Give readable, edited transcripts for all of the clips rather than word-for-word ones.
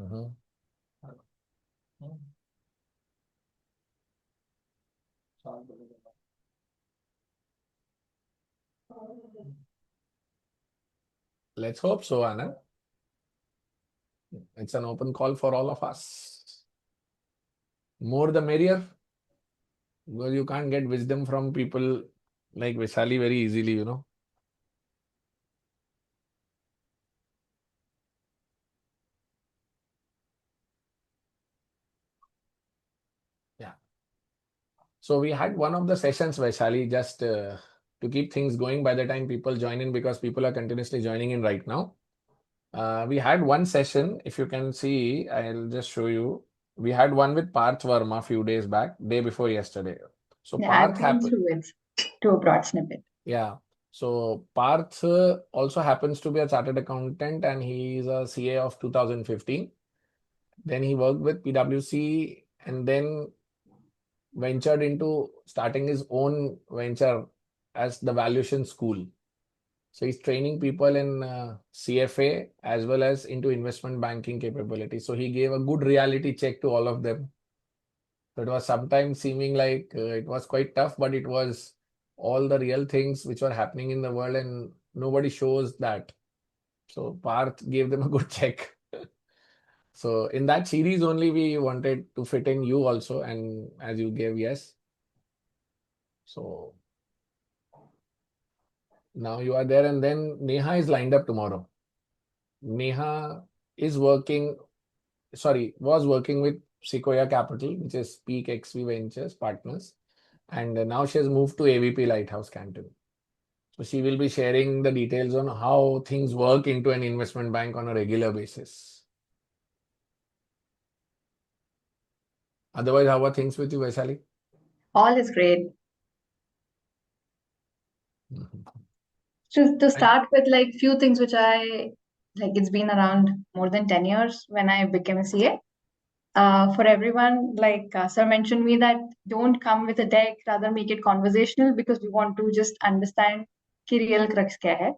Mhm. Let's hope so, Anand. It's an open call for all of us. More the merrier, because you can't get wisdom from people like Vaishali very easily. Yeah. So we had one of the sessions, Vaishali, just to keep things going by the time people join in, because people are continuously joining in right now. We had one session, if you can see, I'll just show you. We had one with Parth Verma a few days back, day before yesterday. So Yeah, I've Parth been happened. through it to a broad snippet. Yeah. So Parth also happens to be a chartered accountant, and he is a CA of 2015. Then he worked with PwC and then ventured into starting his own venture as the valuation school. So he's training people in CFA as well as into investment banking capability. So he gave a good reality check to all of them. So it was sometimes seeming like it was quite tough, but it was all the real things which were happening in the world, and nobody shows that. So Parth gave them a good check. So in that series only we wanted to fit in you also, and as you gave yes. So now you are there, and then Neha is lined up tomorrow. Neha is working, was working with Sequoia Capital, which is Peak XV Ventures Partners, and now she has moved to AVP Lighthouse Canton. So she will be sharing the details on how things work into an investment bank on a regular basis. Otherwise, how are things with you, Vaishali? All is great. Mhm. To And start with, like few things which I like, it's been around more than 10 years when I became a CA. For everyone, like Sir mentioned me that don't come with a deck, rather make it conversational because we want to just understand ki real crux kya hai.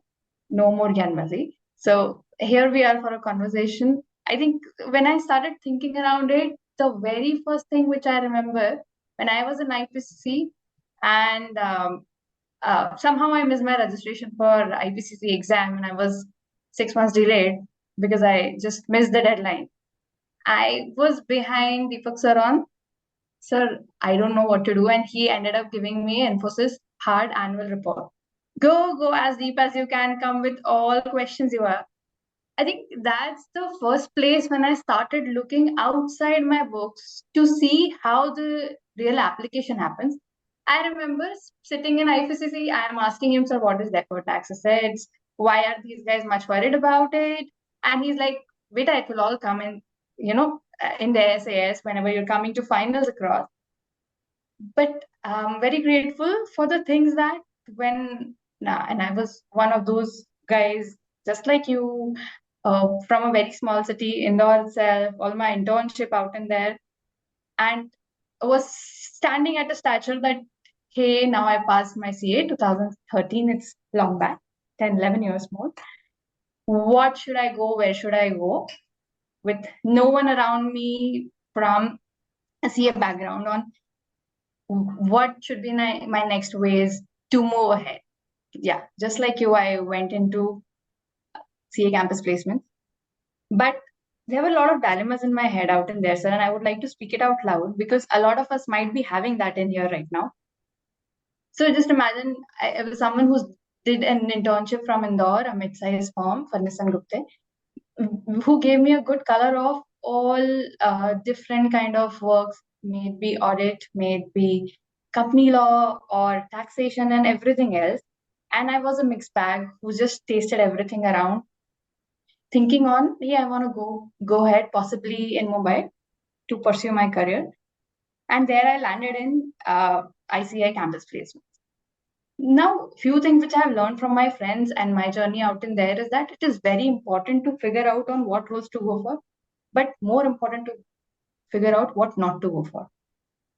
No more gyanbazi. So here we are for a conversation. I think when I started thinking around it, the very first thing which I remember when I was in IPCC and somehow I missed my registration for IPCC exam and I was 6 months delayed because I just missed the deadline. I was behind Deepak sir on, sir, I don't know what to do. And he ended up giving me emphasis hard annual report. Go as deep as you can, come with all questions you have. I think that's the first place when I started looking outside my books to see how the real application happens. I remember sitting in IPCC, I'm asking him, sir, what is deferred tax assets? Why are these guys much worried about it? And he's like, Vita, it will all come in, in the SAS whenever you're coming to finals across. But I'm very grateful for the things that and I was one of those guys, just like you, from a very small city, Indore itself, all my internship out in there, and I was standing at a stature that, hey, now I passed my CA 2013, it's long back, 10, 11 years more. What should I go? Where should I go? With no one around me from a CA background on what should be my next ways to move ahead. Yeah, just like you, I went into CA campus placements, but there were a lot of dilemmas in my head out in there, sir, and I would like to speak it out loud because a lot of us might be having that in here right now. So just imagine I was someone who did an internship from Indore, a mid-sized firm, Furnace and Gupte, who gave me a good color of all different kind of works, may it be audit, may it be company law or taxation and everything else. And I was a mixed bag who just tasted everything around, thinking on, yeah, I want to go ahead, possibly in Mumbai to pursue my career. And there I landed in ICI campus placement. Now, few things which I've learned from my friends and my journey out in there is that it is very important to figure out on what roles to go for, but more important to figure out what not to go for.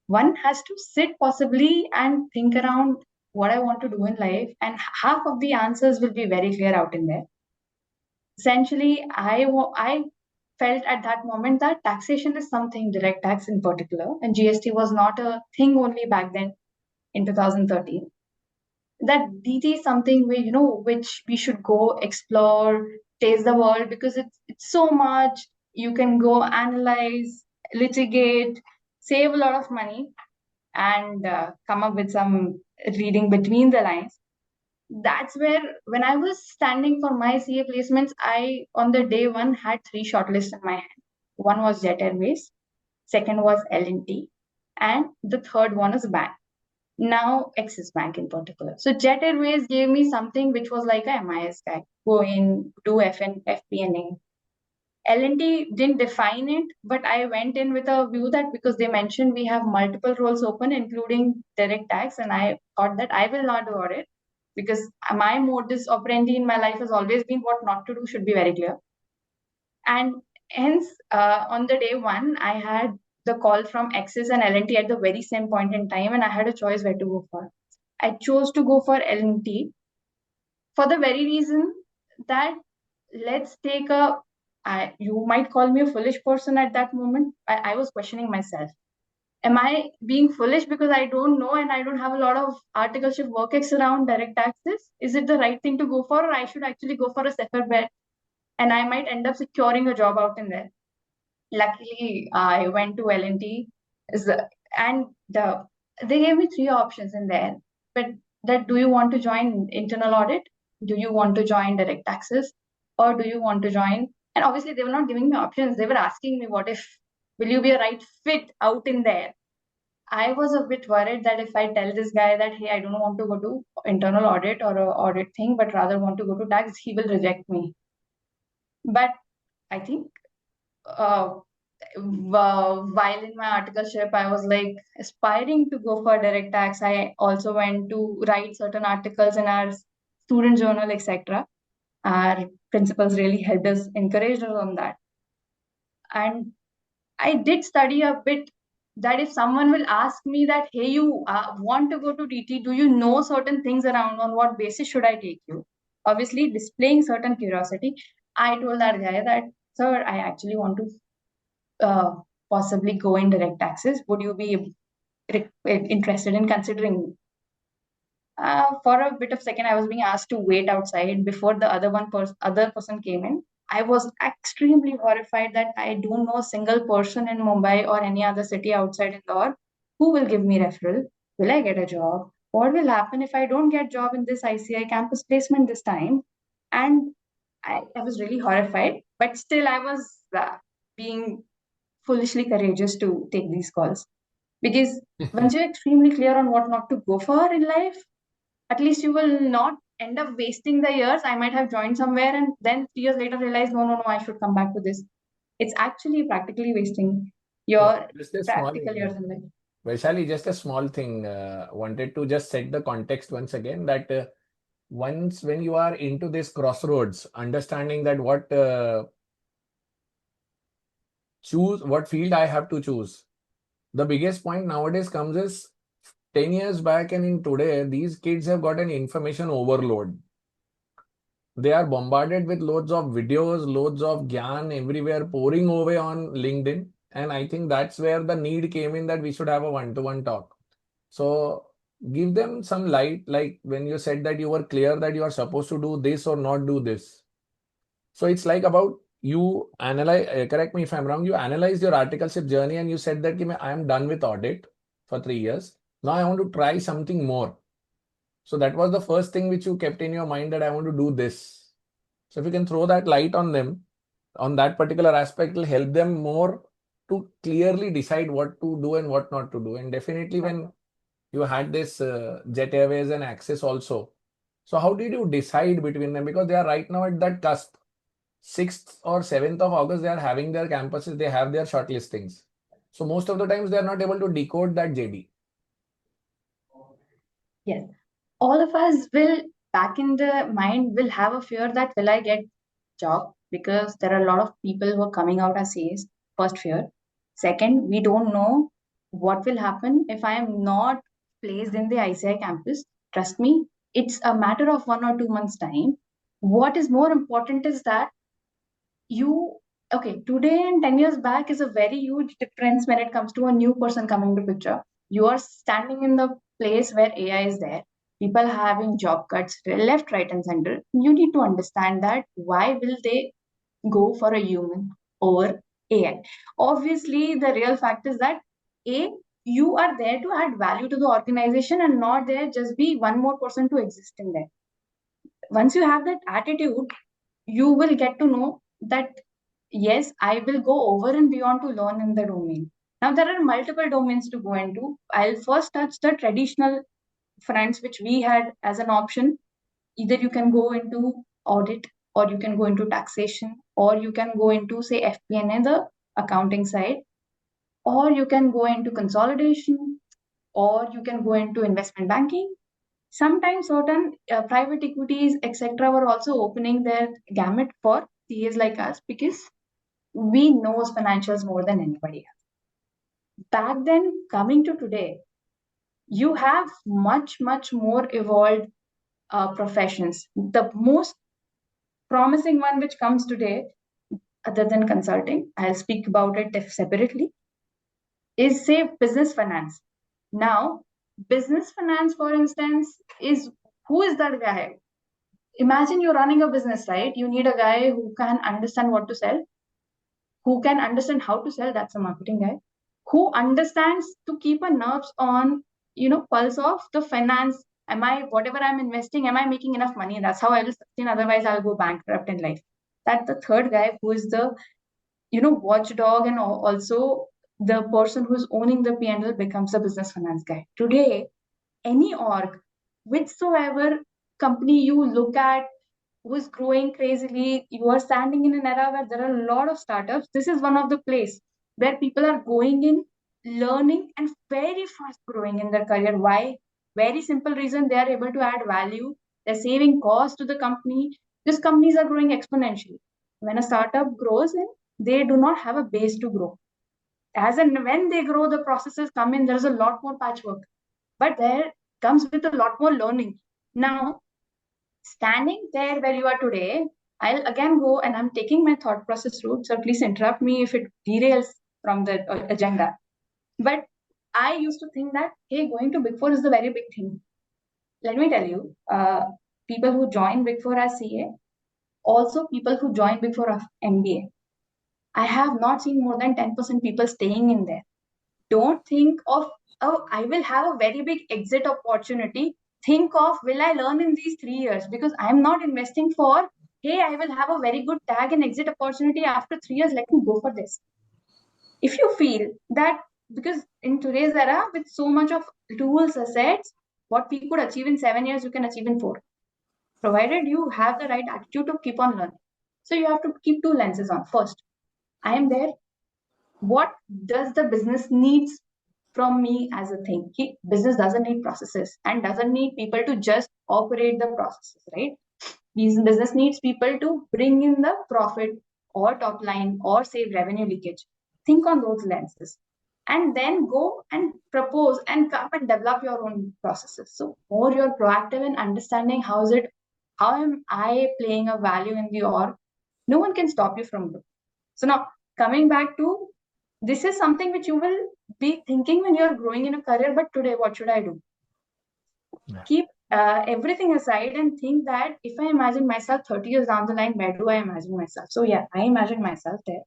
One has to sit possibly and think around what I want to do in life, and half of the answers will be very clear out in there. Essentially, I felt at that moment that taxation is something, direct tax in particular, and GST was not a thing only back then in 2013. That DT is something which we should go explore, taste the world, because it's so much. You can go analyze, litigate, save a lot of money, and come up with some reading between the lines. That's where, when I was standing for my CA placements, I, on the day one, had 3 shortlists in my hand. One was Jet Airways, second was L&T, and the third one is bank. Now, Axis Bank in particular. So Jet Airways gave me something which was like a MIS guy. Go in, do FP&A. L&T didn't define it, but I went in with a view that because they mentioned we have multiple roles open, including direct tax, and I thought that I will not do audit, because my modus operandi in my life has always been what not to do should be very clear. And hence, on the day one, I had the call from Axis and L&T at the very same point in time, and I had a choice where to go for. I chose to go for L&T for the very reason that, let's take you might call me a foolish person at that moment. I was questioning myself. Am I being foolish because I don't know and I don't have a lot of articleship work ex around direct taxes? Is it the right thing to go for, or I should actually go for a safer bet and I might end up securing a job out in there? Luckily, I went to L&T, and they gave me 3 options in there. But that, do you want to join internal audit? Do you want to join direct taxes? Or do you want to join? And obviously, they were not giving me options. They were asking me, what if, will you be a right fit out in there? I was a bit worried that if I tell this guy that, hey, I don't want to go to internal audit or a audit thing, but rather want to go to tax, he will reject me. But I think while in my articleship, I was like aspiring to go for direct tax. I also went to write certain articles in our student journal, etc. Our principals really helped us, encouraged us on that. And I did study a bit, that if someone will ask me that, hey, you want to go to DT, do you know certain things around, on what basis should I take you? Obviously, displaying certain curiosity, I told that guy that, sir, I actually want to possibly go in direct taxes. Would you be interested in considering me? For a bit of second, I was being asked to wait outside before the other person came in. I was extremely horrified that I don't know a single person in Mumbai or any other city outside Indore who will give me referral. Will I get a job? What will happen if I don't get job in this ICI campus placement this time? And I was really horrified, but still I was being foolishly courageous to take these calls. Because once you're extremely clear on what not to go for in life, at least you will not end up wasting the years. I might have joined somewhere and then 3 years later realize, no, I should come back to this. It's actually practically wasting your Just a small, practical years in life. Vaishali, just a small thing. Wanted to just set the context once again that once when you are into this crossroads, understanding that what field I have to choose. The biggest point nowadays comes is 10 years back and in today, these kids have got an information overload. They are bombarded with loads of videos, loads of gyan everywhere pouring away on LinkedIn. And I think that's where the need came in that we should have a one-to-one talk. So give them some light, like when you said that you were clear that you are supposed to do this or not do this. So it's like about you analyze, correct me if I'm wrong, you analyzed your articleship journey and you said that I am done with audit for 3 years. Now I want to try something more. So that was the first thing which you kept in your mind, that I want to do this. So if you can throw that light on them, on that particular aspect, will help them more to clearly decide what to do and what not to do. And definitely when you had this Jet Airways and Access also. So how did you decide between them? Because they are right now at that cusp. 6th or 7th of August, they are having their campuses, they have their shortlistings. So most of the times they are not able to decode that JD. Yes. All of us will, back in the mind, will have a fear that, will I get job? Because there are a lot of people who are coming out as CAs. First fear. Second, we don't know what will happen if I am not placed in the ICI campus. Trust me, it's a matter of 1 or 2 months' time. What is more important is that you okay, today and 10 years back is a very huge difference when it comes to a new person coming to picture. You are standing in the place where AI is there. People having job cuts left, right, and center. You need to understand that why will they go for a human over AI? Obviously, the real fact is that you are there to add value to the organization and not there just be one more person to exist in there. Once you have that attitude, you will get to know that yes, I will go over and beyond to learn in the domain. Now there are multiple domains to go into. I'll first touch the traditional fronts which we had as an option. Either you can go into audit, or you can go into taxation, or you can go into say FP&A, the accounting side, or you can go into consolidation, or you can go into investment banking. Sometimes certain private equities, etc., were also opening their gamut for CAs like us because we know financials more than anybody else. Back then, coming to today, you have much more evolved professions. The most promising one which comes today, other than consulting, I'll speak about it separately, is say business finance. Now, business finance, for instance, is who is that guy? Imagine you're running a business, right? You need a guy who can understand what to sell, who can understand how to sell. That's a marketing guy. Who understands to keep a nerves on, pulse of the finance. Am I, whatever I'm investing, am I making enough money? That's how I will sustain. Otherwise, I'll go bankrupt in life. That's the third guy who is the, watchdog, and also the person who's owning the P&L becomes the business finance guy. Today, any org, whichsoever company you look at, who is growing crazily, you are standing in an era where there are a lot of startups. This is one of the place where people are going in, learning, and very fast growing in their career. Why? Very simple reason: they are able to add value. They're saving cost to the company. These companies are growing exponentially. When a startup grows in, they do not have a base to grow. As and when they grow, the processes come in, there's a lot more patchwork. But there comes with a lot more learning. Now, standing there where you are today, I'll again go and I'm taking my thought process route. So please interrupt me if it derails from the agenda. But I used to think that, hey, going to Big Four is the very big thing. Let me tell you, people who join Big Four as CA, also people who join Big Four of MBA, I have not seen more than 10% people staying in there. Don't think of, oh, I will have a very big exit opportunity. Think of, will I learn in these 3 years? Because I'm not investing for, hey, I will have a very good tag and exit opportunity after 3 years. Let me go for this. If you feel that, because in today's era, with so much of tools, assets, what we could achieve in 7 years, you can achieve in 4, provided you have the right attitude to keep on learning. So you have to keep two lenses on. First, I am there. What does the business needs from me as a thing? Business doesn't need processes and doesn't need people to just operate the processes, right? Business needs people to bring in the profit or top line or save revenue leakage. Think on those lenses and then go and propose and come and develop your own processes. So more you're proactive in understanding how am I playing a value in the org, no one can stop you from doing. So now coming back to, this is something which you will be thinking when you're growing in a career, but today, what should I do? Yeah. Keep everything aside and think that if I imagine myself 30 years down the line, where do I imagine myself? So yeah, I imagine myself there.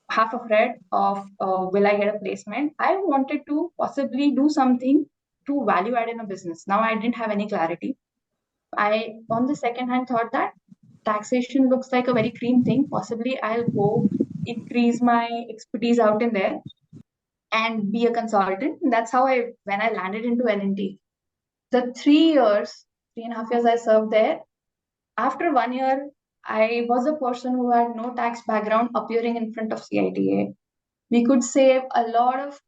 Half afraid of will I get a placement? I wanted to possibly do something to value add in a business. Now I didn't have any clarity. I, on the second hand, thought that taxation looks like a very cream thing. Possibly I'll go increase my expertise out in there and be a consultant. And that's how when I landed into L&T, the 3 years, 3.5 years I served there. After 1 year, I was a person who had no tax background appearing in front of CITA. We could save a lot of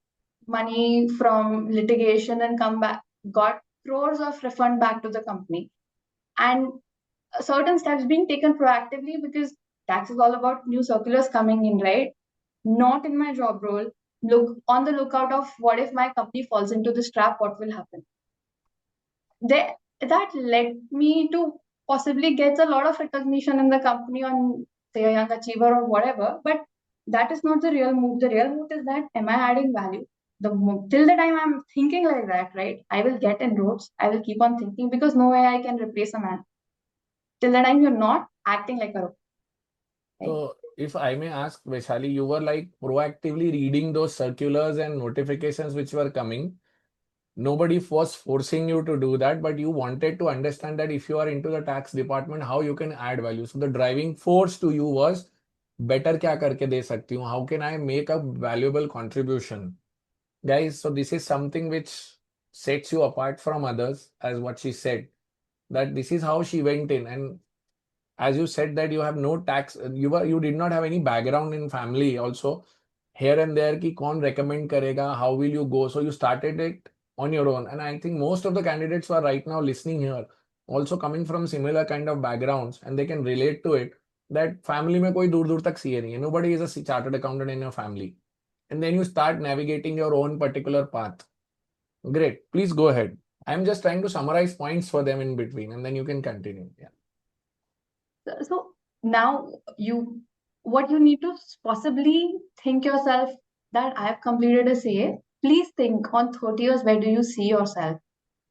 money from litigation and come back, got crores of refund back to the company. And certain steps being taken proactively, because tax is all about new circulars coming in, right? Not in my job role. Look on the lookout of what if my company falls into this trap, what will happen? That led me to possibly get a lot of recognition in the company on say a young achiever or whatever, but that is not the real move. The real move is that, am I adding value? Till the time I'm thinking like that, right, I will get inroads. I will keep on thinking, because no way I can replace a man. Till the time you're not acting like a robot. Right? So if I may ask, Vaishali, you were like proactively reading those circulars and notifications which were coming. Nobody was forcing you to do that, but you wanted to understand that if you are into the tax department, how you can add value. So the driving force to you was better क्या करके दे सकती हूँ? How can I make a valuable contribution? Guys, so this is something which sets you apart from others, as what she said, that this is how she went in. And as you said that you have no tax, you did not have any background in family also, here and there ki kaun recommend karega, how will you go? So you started it on your own. And I think most of the candidates who are right now listening here also coming from similar kind of backgrounds, and they can relate to it, that family mein koi dur dur tak CA nahi hai. Nobody is a chartered accountant in your family. And then you start navigating your own particular path. Great. Please go ahead. I'm just trying to summarize points for them in between, and then you can continue. Yeah. So now what you need to possibly think yourself, that I have completed a CA. Please think on 30 years, where do you see yourself?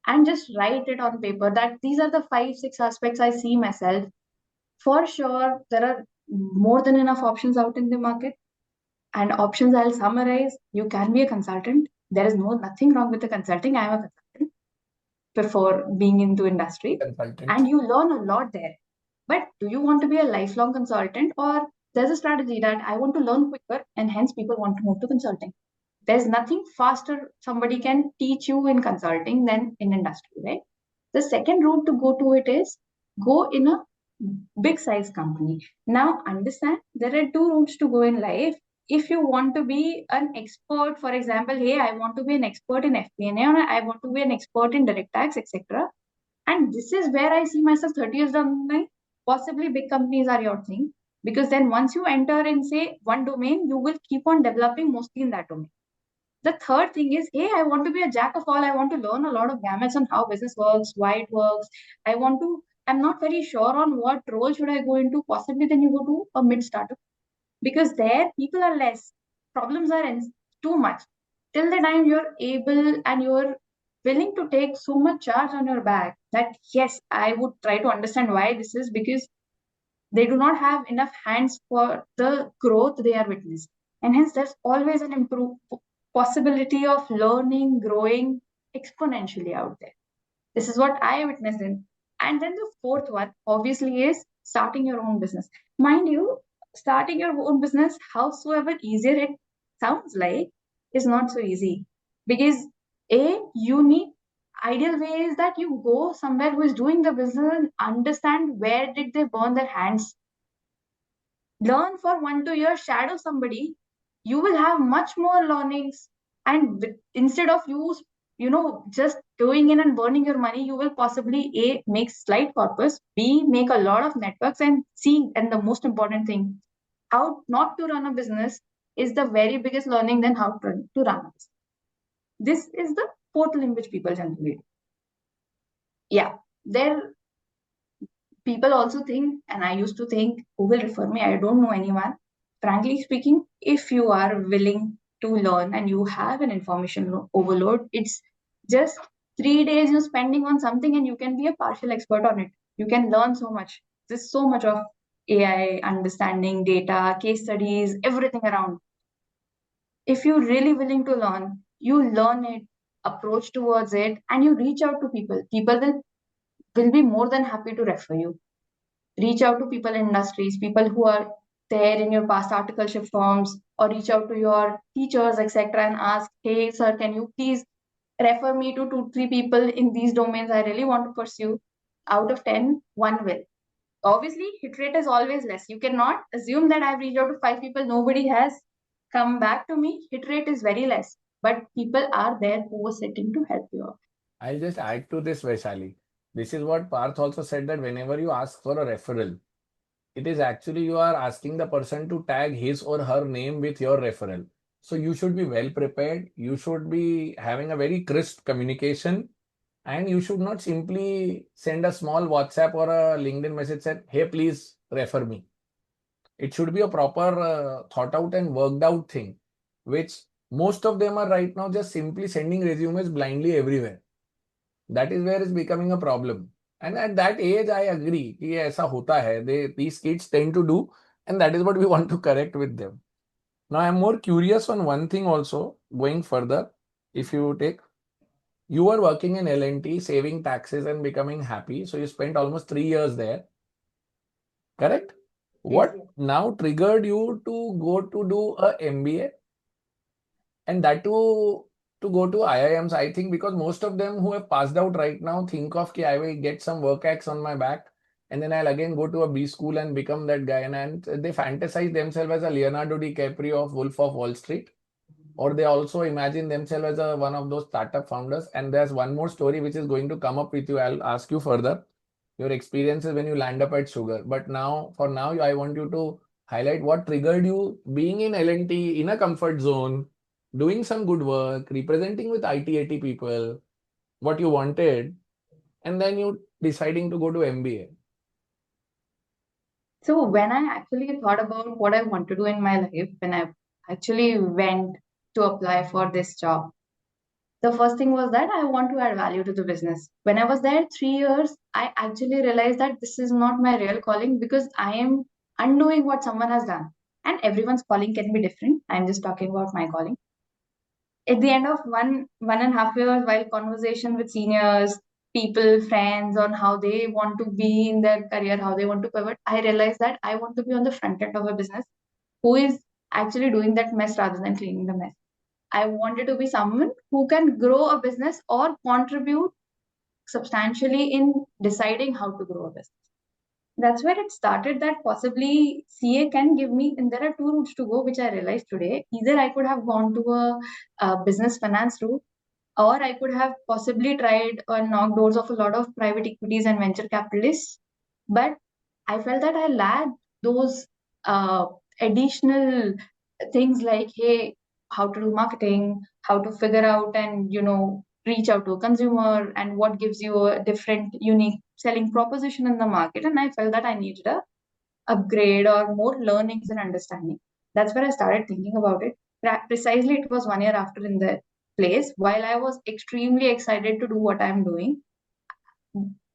And just write it on paper, that these are the 5, 6 aspects I see myself. For sure, there are more than enough options out in the market. And options I'll summarize: you can be a consultant. There is nothing wrong with the consulting. I am a consultant before being into industry. Consultant. And you learn a lot there. But do you want to be a lifelong consultant, or there's a strategy that I want to learn quicker and hence people want to move to consulting? There's nothing faster somebody can teach you in consulting than in industry, right? The second route to go to it is go in a big size company. Now understand, there are two routes to go in life. If you want to be an expert, for example, hey, I want to be an expert in FP&A, or I want to be an expert in direct tax, etc. And this is where I see myself 30 years down the line. Possibly big companies are your thing, because then once you enter in, say, one domain, you will keep on developing mostly in that domain. The third thing is, hey, I want to be a jack of all. I want to learn a lot of gamuts on how business works, why it works. I'm not very sure on what role should I go into. Possibly then you go to a mid startup, because there people are less, problems are too much. Till the time you're able and you're willing to take so much charge on your back, that yes, I would try to understand why this is, because they do not have enough hands for the growth they are witnessing. And hence there's always an possibility of learning, growing exponentially out there. This is what I witnessed in. And then the fourth one, obviously, is starting your own business. Mind you, starting your own business, howsoever easier it sounds like, is not so easy. Because you need, ideal way is that you go somewhere who is doing the business and understand where did they burn their hands. Learn for 1-2 years, shadow somebody, you will have much more learnings. And instead of just going in and burning your money, you will possibly A, make slight corpus, B, make a lot of networks, and C, and the most important thing, how not to run a business is the very biggest learning than how to run a business. This is the portal in which people generally do. Yeah, there people also think, and I used to think, who will refer me? I don't know anyone. Frankly speaking, if you are willing to learn and you have an information overload, it's just 3 days you're spending on something and you can be a partial expert on it. You can learn so much. There's so much of AI, understanding data, case studies, everything around. If you're really willing to learn, you learn it, approach towards it, and you reach out to people. People will be more than happy to refer you. Reach out to people in industries, people who are there in your past articleship forms, or reach out to your teachers, etc., and ask, hey, sir, can you please refer me to 2, 3 people in these domains I really want to pursue? Out of 10, one will. Obviously, hit rate is always less. You cannot assume that I've reached out to 5 people, nobody has come back to me. Hit rate is very less, but people are there who are sitting to help you out. I'll just add to this, Vaishali. This is what Parth also said, that whenever you ask for a referral, it is actually you are asking the person to tag his or her name with your referral. So you should be well prepared. You should be having a very crisp communication, and you should not simply send a small WhatsApp or a LinkedIn message saying, hey, please refer me. It should be a proper thought out and worked out thing, which most of them are right now just simply sending resumes blindly everywhere. That is where it's becoming a problem. And at that age, I agree कि ऐसा होता है. These kids tend to do, and that is what we want to correct with them. Now, I'm more curious on one thing also, going further. If you take, you were working in L&T, saving taxes and becoming happy. So you spent almost 3 years there, correct? What now triggered you to go to do a MBA? And that to go to IIMs, I think, because most of them who have passed out right now think of I will get some work X on my back and then I'll again go to a B school and become that guy. And they fantasize themselves as a Leonardo DiCaprio of Wolf of Wall Street. Or they also imagine themselves as one of those startup founders. And there's one more story which is going to come up with you. I'll ask you further your experiences when you land up at Sugar. But now, for now, I want you to highlight what triggered you being in L&T in a comfort zone, doing some good work, representing with IT people, what you wanted, and then you deciding to go to MBA. So when I actually thought about what I want to do in my life, when I actually went to apply for this job, the first thing was that I want to add value to the business. When I was there 3 years, I actually realized that this is not my real calling because I am undoing what someone has done. And everyone's calling can be different. I'm just talking about my calling. At the end of 1.5 years, while conversation with seniors, people, friends on how they want to be in their career, how they want to pivot, I realized that I want to be on the front end of a business who is actually doing that mess rather than cleaning the mess. I wanted to be someone who can grow a business or contribute substantially in deciding how to grow a business. That's where it started, that possibly CA can give me, and there are two routes to go, which I realized today. Either I could have gone to a business finance route, or I could have possibly tried or knocked doors of a lot of private equities and venture capitalists. But I felt that I lacked those additional things like, hey, how to do marketing, how to figure out and, reach out to a consumer, and what gives you a different, unique selling proposition in the market. And I felt that I needed a upgrade or more learnings and understanding. That's where I started thinking about it. Precisely, it was 1 year after in the place. While I was extremely excited to do what I'm doing,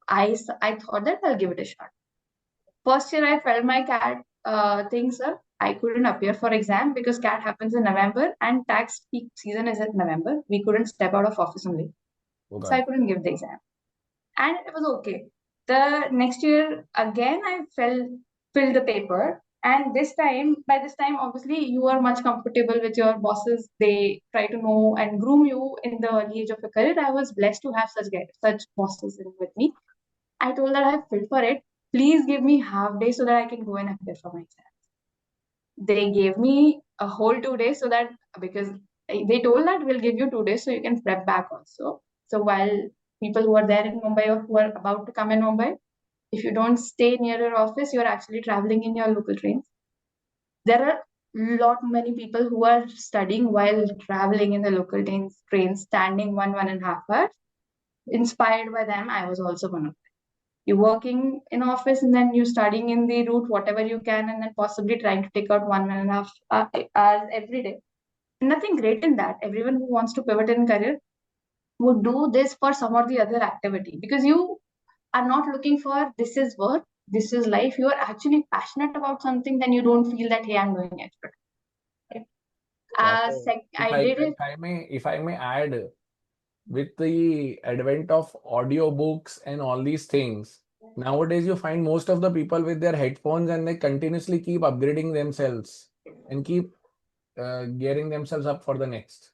I thought that I'll give it a shot. First year, I felt my CAT things up. I couldn't appear for exam because CAT happens in November and tax peak season is in November. We couldn't step out of office only. Okay. So I couldn't give the exam. And it was okay. The next year, again, I filled the paper. And by this time, obviously, you are much comfortable with your bosses. They try to know and groom you in the early age of your career. I was blessed to have such bosses with me. I told that I filled for it. Please give me half day so that I can go and appear for my exam. They gave me a whole 2 days because they told that we'll give you 2 days so you can prep back also. So while people who are there in Mumbai or who are about to come in Mumbai, if you don't stay near your office, you're actually traveling in your local trains. There are many people who are studying while traveling in the local trains, standing 1.5 hours. Inspired by them, I was also one of them. You're working in office and then you're studying in the route, whatever you can, and then possibly trying to take out 1.5 hours every day. Nothing great in that. Everyone who wants to pivot in career would do this for some or the other activity, because you are not looking for this is work, this is life. You are actually passionate about something, then you don't feel that, hey, I'm doing extra. Right? If I may add, with the advent of audiobooks and all these things, nowadays you find most of the people with their headphones and they continuously keep upgrading themselves and keep gearing themselves up for the next.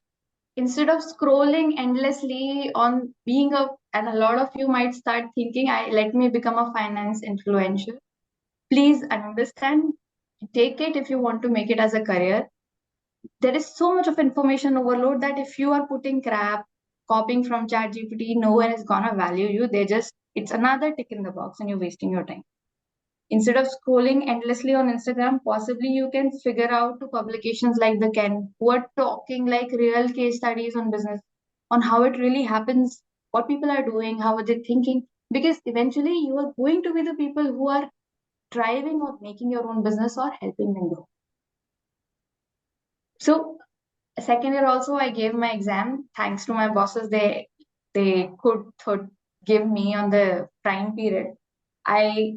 Instead of scrolling endlessly on and a lot of you might start thinking, let me become a finance influencer. Please understand, take it if you want to make it as a career. There is so much of information overload that if you are putting crap, copying from ChatGPT, no one is gonna value you. It's another tick in the box and you're wasting your time. Instead of scrolling endlessly on Instagram, possibly you can figure out to publications like the Ken, who are talking like real case studies on business, on how it really happens, what people are doing, how are they thinking. Because eventually you are going to be the people who are driving or making your own business or helping them grow. So second year also I gave my exam. Thanks to my bosses, they could give me on the prime period. I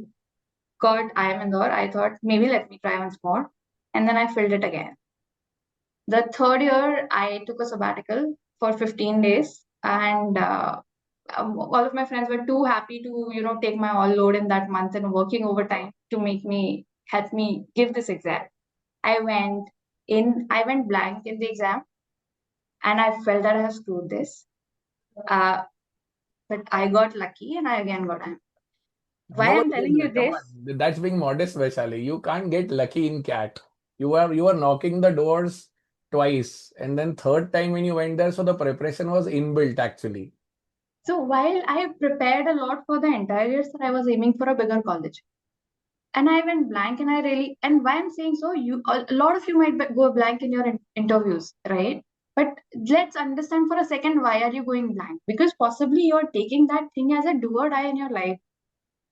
got IIM Indore. I thought maybe let me try once more, and then I filled it again. The third year I took a sabbatical for 15 days, and all of my friends were too happy to take my all load in that month and working overtime to help me give this exam. I went blank in the exam, and I felt that I have screwed this. But I got lucky, and I again got IIM. Why I'm Nobody telling gets you that. Come this? on. That's being modest, Vaishali. You can't get lucky in cat. You are knocking the doors twice, and then third time when you went there, so the preparation was inbuilt actually. So while I prepared a lot for the entire year, sir, I was aiming for a bigger college. And I went blank, and and why I'm saying so, a lot of you might go blank in your interviews, right? But let's understand for a second, why are you going blank? Because possibly you're taking that thing as a do or die in your life.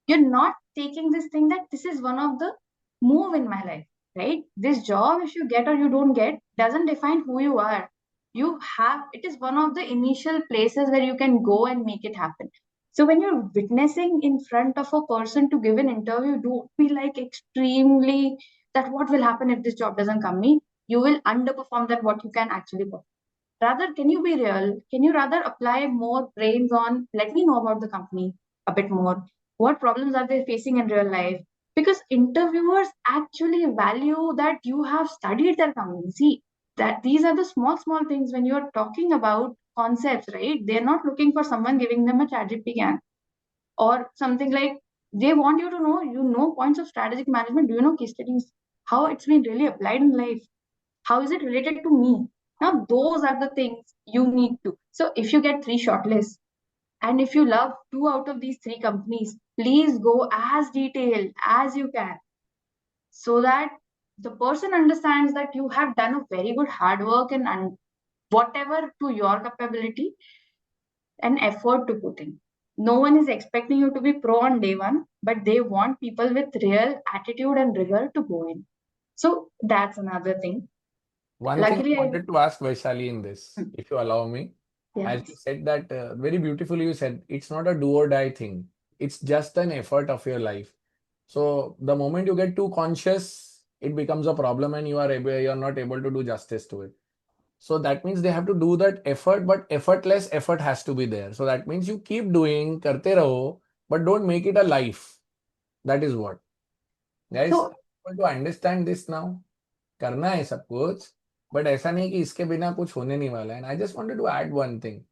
You're not taking this thing that this is one of the move in my life, right? This job, if you get or you don't get, doesn't define who you are. It is one of the initial places where you can go and make it happen. So when you're witnessing in front of a person to give an interview, don't be like extremely that what will happen if this job doesn't come me. You will underperform than what you can actually perform. Rather, can you be real? Can you rather apply more brains on, let me know about the company a bit more? What problems are they facing in real life? Because interviewers actually value that you have studied their company. See, that these are the small, small things when you're talking about concepts, right? They're not looking for someone giving them a ChatGPT or something like they want you to know, points of strategic management. Do you know case studies? How it's been really applied in life? How is it related to me? Now, those are the things you need to. So, if you get three shortlists and if you love two out of these three companies, please go as detailed as you can so that the person understands that you have done a very good hard work and whatever to your capability and effort to put in. No one is expecting you to be pro on day one, but they want people with real attitude and rigor to go in. So, that's another thing. One thing I Luckily, wanted to ask Vaishali in this, if you allow me, as you yes. said that very beautifully, you said it's not a do or die thing. It's just an effort of your life. So the moment you get too conscious, it becomes a problem, and you're not able to do justice to it. So that means they have to do that effort, but effortless effort has to be there. So that means you keep doing, karte raho, but don't make it a life. That is what. Guys, So, able to understand this now. करना है सब कुछ, but ऐसा नहीं कि इसके बिना कुछ होने नहीं वाला है. And I just wanted to add one thing.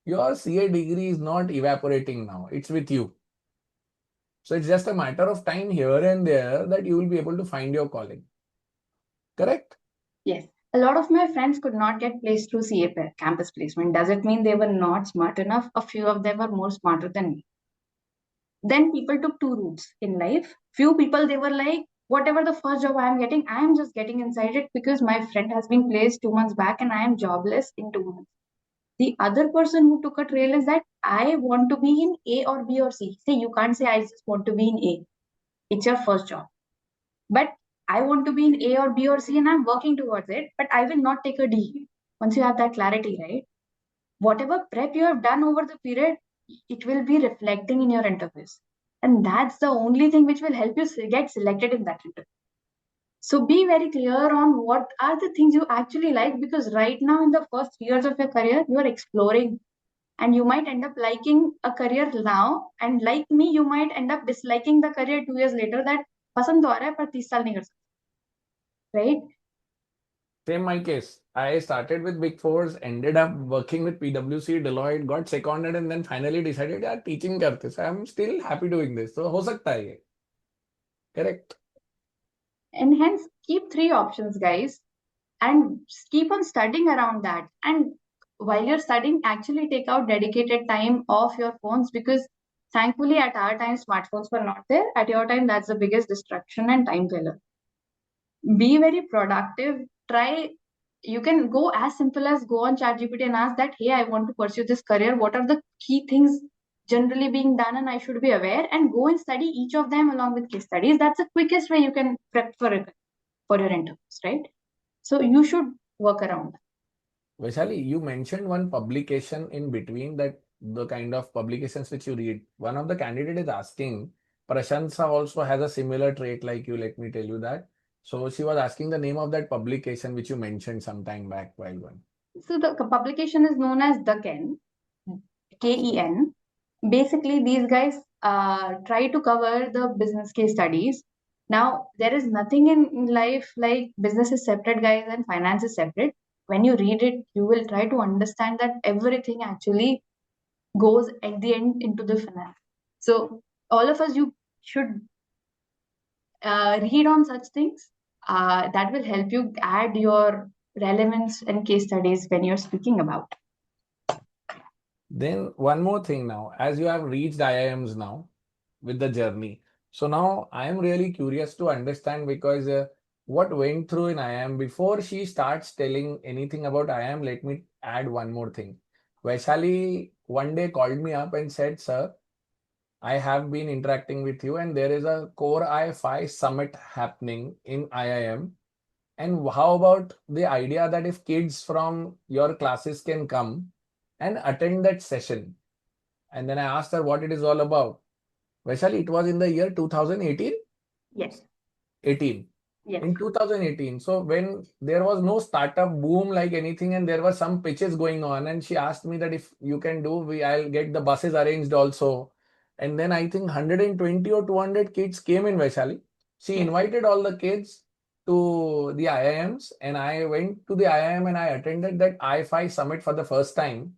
Your CA degree is not evaporating now. It's with you. So it's just a matter of time here and there that you will be able to find your calling. Correct? yes, a lot of my friends could not get placed through campus placement. Does it mean they were not smart enough? A few of them were more smarter than me. Then people took two routes in life. Few people, they were like, whatever the first job I am getting, I am just getting inside it because my friend has been placed 2 months back and I am jobless in 2 months. The other person who took a trail is that I want to be in A or B or C. See, you can't say I just want to be in A. It's your first job. But I want to be in A or B or C and I'm working towards it, but I will not take a D. Once you have that clarity, right? Whatever prep you have done over the period, it will be reflecting in your interviews. And that's the only thing which will help you get selected in that interview. So be very clear on what are the things you actually like, because right now in the first years of your career, you are exploring and you might end up liking a career now, and like me, you might end up disliking the career 2 years later that पसंद तो आ रहा है पर 30 साल नहीं कर सकते, right? Same my case. I started with Big Fours, ended up working with PwC, Deloitte, got seconded, and then finally decided, yeah, teaching करते. So I'm still happy doing this. So हो सकता है ये. Correct. And hence keep three options, guys, and keep on studying around that. And while you're studying, actually take out dedicated time off your phones, because thankfully at our time smartphones were not there. At your time, that's the biggest distraction and time killer. Be very productive. Try, you can go as simple as go on ChatGPT and ask that, hey, I want to pursue this career. What are the key things generally being done and I should be aware and go and study each of them along with case studies. That's the quickest way you can prep for it for your interviews, right? So you should work around. Vaishali, you mentioned one publication in between, that the kind of publications which you read. One of the candidate is asking, Prashansa also has a similar trait like you, let me tell you that. So she was asking the name of that publication which you mentioned some time back while going. So the publication is known as the Ken, KEN. Basically, these guys try to cover the business case studies. Now, there is nothing in life like business is separate, guys, and finance is separate. When you read it, you will try to understand that everything actually goes at the end into the finance. So, all of us, you should read on such things. That will help you add your relevance and case studies when you're speaking about. Then one more thing now, as you have reached IIMs now with the journey. So now I am really curious to understand, because what went through in IIM before she starts telling anything about IIM, let me add one more thing. Vaishali one day called me up and said, "Sir, I have been interacting with you and there is a Core I5 summit happening in IIM. And how about the idea that if kids from your classes can come and attend that session?" And then I asked her what it is all about. Vaishali, it was in the year 2018? Yes. 18. Yes. In 2018. So when there was no startup boom like anything, and there were some pitches going on, and she asked me that if you can do, I'll get the buses arranged also. And then I think 120 or 200 kids came in, Vaishali. She Yes. invited all the kids to the IIMs, and I went to the IIM and I attended that I5 summit for the first time.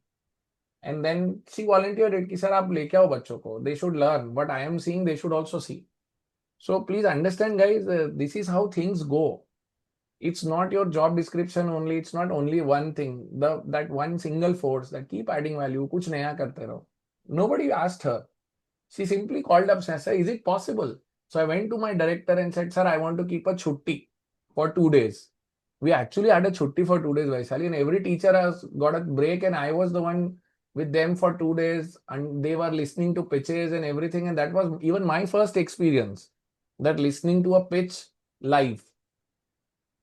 And then she volunteered it कि sir आप लेके आओ बच्चों को, they should learn what I am seeing, they should also see. So please understand, guys, this is how things go. It's not your job description only. It's not only one thing. That one single force that keep adding value. कुछ नया करते रहो. Nobody asked her. She simply called up and said, "Is it possible?" So I went to my director and said, "Sir, I want to keep a chutti for 2 days." We actually had a chutti for 2 days, Vaishali, and every teacher has got a break, and I was the one with them for 2 days, and they were listening to pitches and everything, and that was even my first experience, that listening to a pitch live.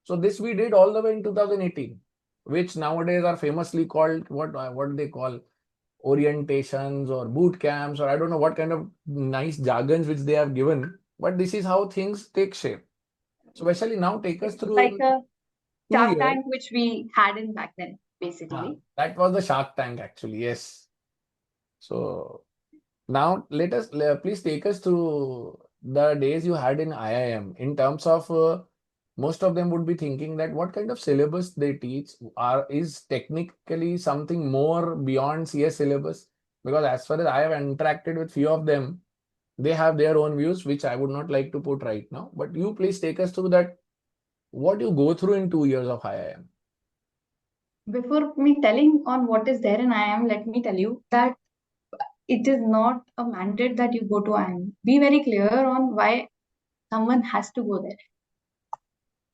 So this we did all the way in 2018, which nowadays are famously called what they call orientations or boot camps, or I don't know what kind of nice jargons which they have given, but this is how things take shape. So Vaishali, now take us through Like in a 2 years. Shark Tank, which we had in back then, basically. That was the Shark Tank actually, yes. So now please take us through the days you had in IIM in terms of most of them would be thinking that what kind of syllabus they teach is technically something more beyond CS syllabus, because as far as I have interacted with few of them, they have their own views which I would not like to put right now. But you please take us through that, what you go through in 2 years of IIM. Before me telling on what is there in IIM, let me tell you that it is not a mandate that you go to IIM. Be very clear on why someone has to go there.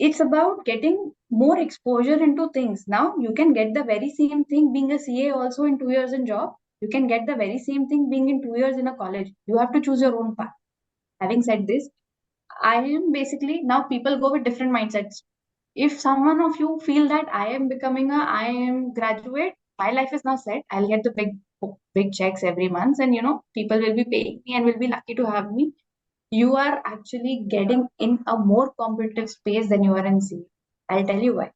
It's about getting more exposure into things. Now you can get the very same thing being a CA also in 2 years in job. You can get the very same thing being in 2 years in a college. You have to choose your own path. Having said this, I am basically, now people go with different mindsets. If someone of you feel that I am becoming a IIM graduate, my life is now set. I'll get the big checks every month, and people will be paying me and will be lucky to have me. You are actually getting in a more competitive space than you are in C. I'll tell you why.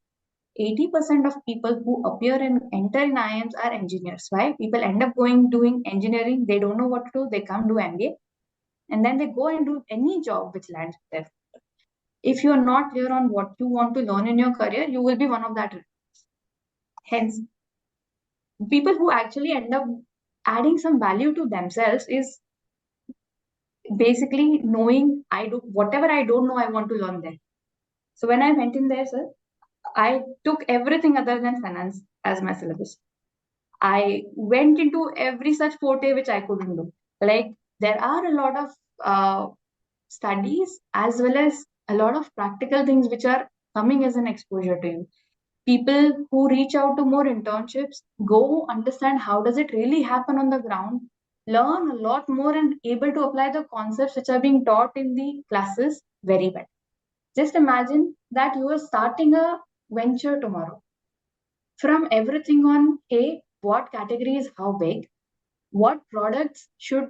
80% of people who appear and enter in IIMs are engineers. Why? People end up doing engineering. They don't know what to do. They come do MBA, and then they go and do any job which lands there. If you are not clear on what you want to learn in your career, you will be one of that. Hence, people who actually end up adding some value to themselves is basically knowing whatever I don't know, I want to learn there. So when I went in there, sir, I took everything other than finance as my syllabus. I went into every such forte which I couldn't do. Like there are a lot of studies as well as a lot of practical things which are coming as an exposure to you. People who reach out to more internships go understand how does it really happen on the ground. learn a lot more and able to apply the concepts which are being taught in the classes very well. Just imagine that you are starting a venture tomorrow. From everything on, hey, what categories, how big, what products should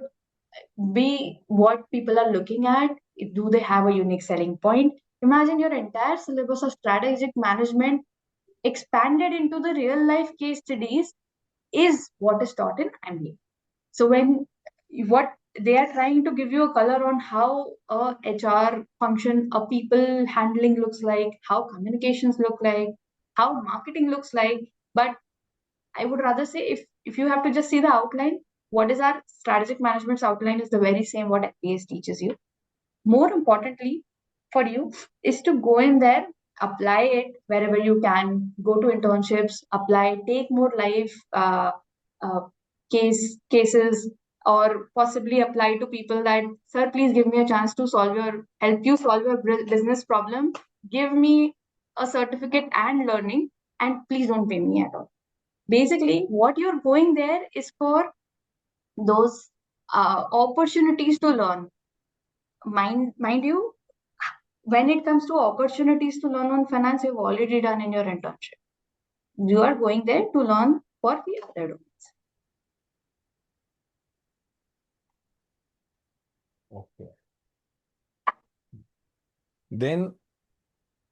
be what people are looking at, do they have a unique selling point? Imagine your entire syllabus of strategic management expanded into the real life case studies is what is taught in MBA. So when what they are trying to give you a color on how a HR function, a people handling looks like, how communications look like, how marketing looks like. But I would rather say if you have to just see the outline, what is our strategic management's outline is the very same what FPS teaches you. More importantly for you is to go in there, apply it wherever you can, go to internships, apply, take more live uh, cases, or possibly apply to people that, sir, please give me a chance to help you solve your business problem. Give me a certificate and learning, and please don't pay me at all. Basically, what you're going there is for those opportunities to learn. Mind you, when it comes to opportunities to learn on finance, you've already done in your internship. You are going there to learn for the other domains. Okay. Then,